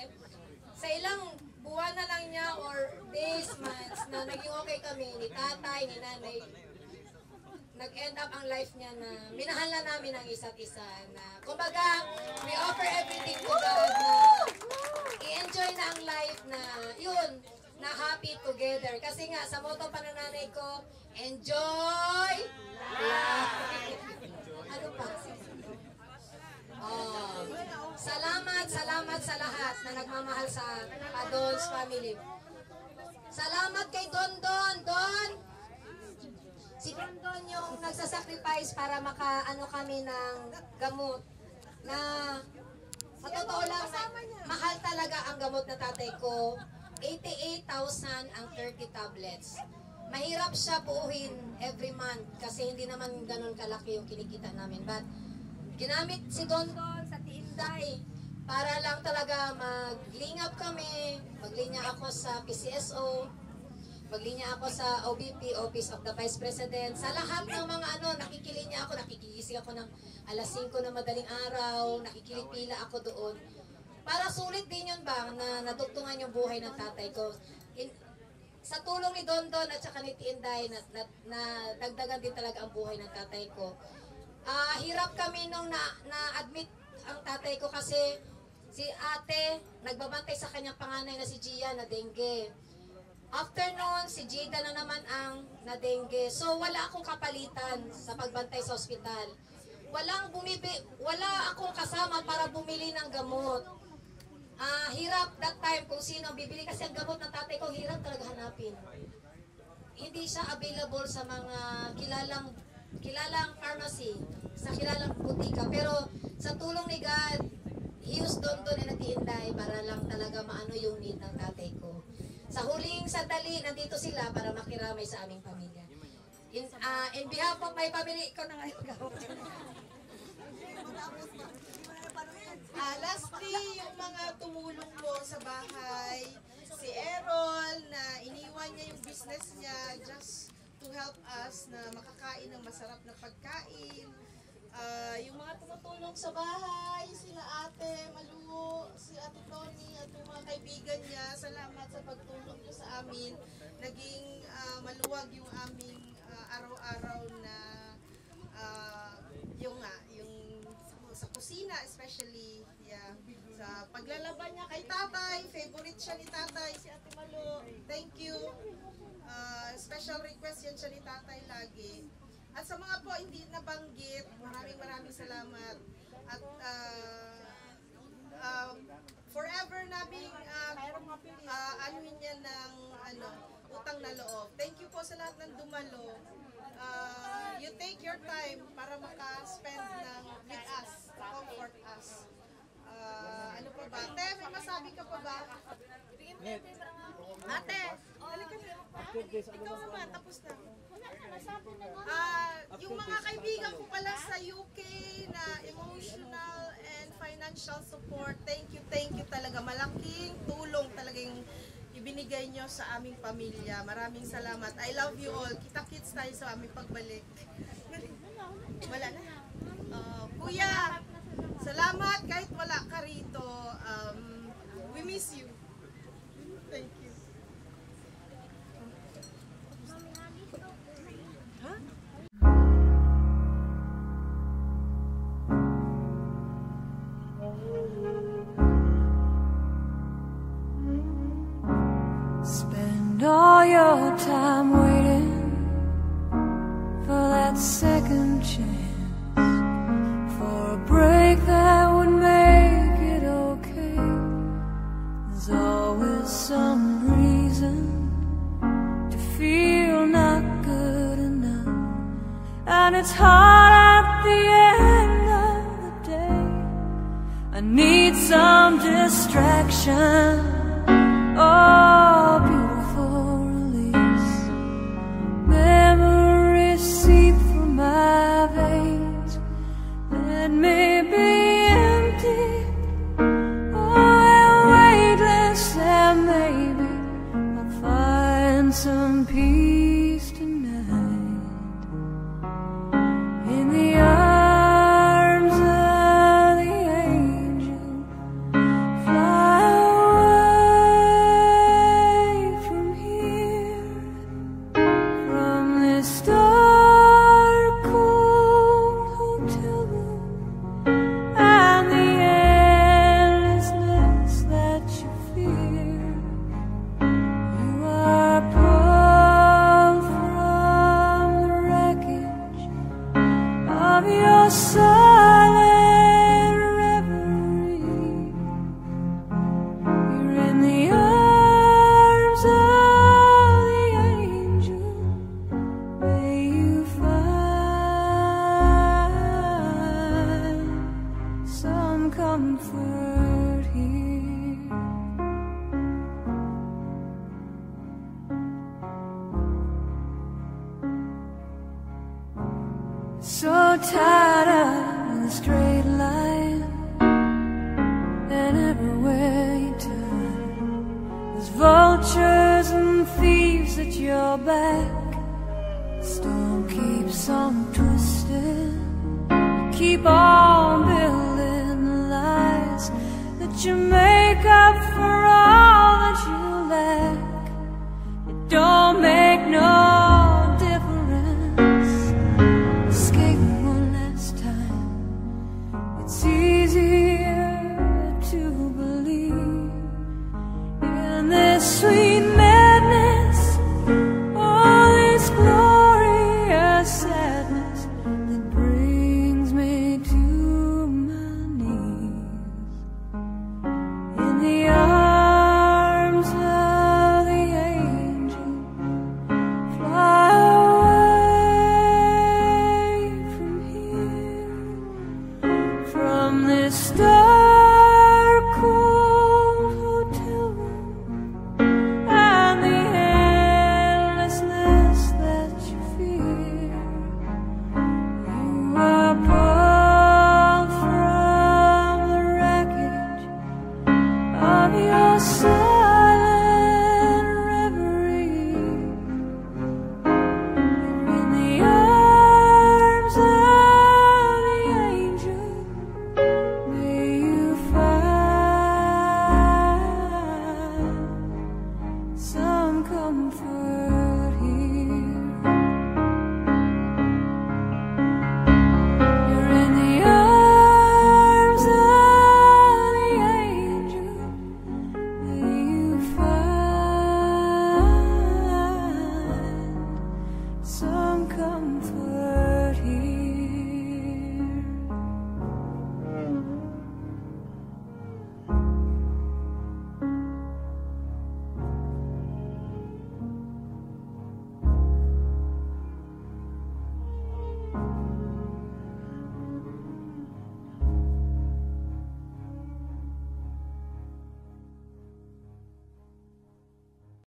sa ilang buwan na lang niya or days, months na naging okay kami ni tatay, ni nanay. Nag-end up ang life niya na minahal na namin ang isa't isa na kumbaga we offer everything to God na i-enjoy na ang life na yun, na happy together. Kasi nga sa motto pa ng nanay ko, enjoy life. Ano pa? Salamat sa lahat na nagmamahal sa Adol's family. Salamat kay Don. Si Don yung nagsasacrifice para makaano kami ng gamot na sa totoo lang, mahal talaga ang gamot na tatay ko. 88,000 ang 30 tablets. Mahirap siya buuhin every month kasi hindi naman ganun kalaki yung kinikita namin. But ginamit si Don sa Tiinday para lang talaga mag-link up kami. Maglinya ako sa PCSO. Maglinya ako sa OBP, Office of the Vice President. Sa lahat ng mga nakikilinya ako, nakikigising ako ng alas 5 na madaling araw, nakikilipila ako doon. Para sulit din yun ba, na nadugtungan yung buhay ng tatay ko. Sa tulong ni Don at saka ni Tiinday, na dagdagan din talaga ang buhay ng tatay ko. Hirap kami nung na-admit ang tatay ko kasi Si ate, nagbabantay sa kanyang panganay na si Gia na dengue. After noon, si Jada na naman ang na dengue. So wala akong kapalitan sa pagbantay sa ospital. Wala akong kasama para bumili ng gamot. Hirap that time kung sino bibili kasi ang gamot ng tatay ko, hirap talaga hanapin. Hindi siya available sa mga kilalang pharmacy, sa kilalang butika. Pero sa tulong ni God, he used doon and nag-iinday para lang talaga maano yung need ng tatay ko. Sa huling sandali, nandito sila para makiramay sa aming pamilya. In behalf of my family, ikaw na ngayon gamot. Lastly, yung mga tumulong po sa bahay, si Errol na iniwan niya yung business niya just to help us na makakain ng masarap na pagkain. Yung mga tumutulong sa bahay, sila Ate Malu, si Ate Tony at yung mga kaibigan niya, salamat sa pagtulong niyo sa amin. Naging maluwag yung aming araw-araw na yung sa kusina especially, sa paglalaban niya kay tatay, favorite siya ni tatay, si Ate Malu, thank you. Special request yan siya ni tatay lagi. At sa mga po hindi nabanggit, maraming salamat. At forever naming anuin niya ng utang na loob. Thank you po sa lahat ng dumalo. You take your time para maka-spend with us, comfort us. Ano pa ba? Ate, may masabi ka pa ba? Ate, ikaw naman, tapos na. Yung mga kaibigan ko pala sa UK na emotional and financial support, thank you talaga. Malaking tulong talaga yung ibinigay nyo sa aming pamilya. Maraming salamat. I love you all. Kita-kits tayo sa aming pagbalik. Wala na. Kuya, salamat kahit wala ka rito. We miss you. Thank you. Spend all your time waiting for that second chance, for a break that would make it okay. There's always some reason to feel not good enough, and it's hard at the end of the day. I need some distraction. Oh, beautiful release. Memories seep through my veins. Let me be empty. Oh, weightless, and maybe I'll find some peace tonight in the arms of the angel. Fly silent reverie. You're in the arms of the angel. May you find some comfort here. So tired of the straight line, and everywhere you turn, there's vultures and thieves at your back. The storm keeps on twisting. You keep on building the lies that you make up for all that you lack. It don't make no easier to from this start.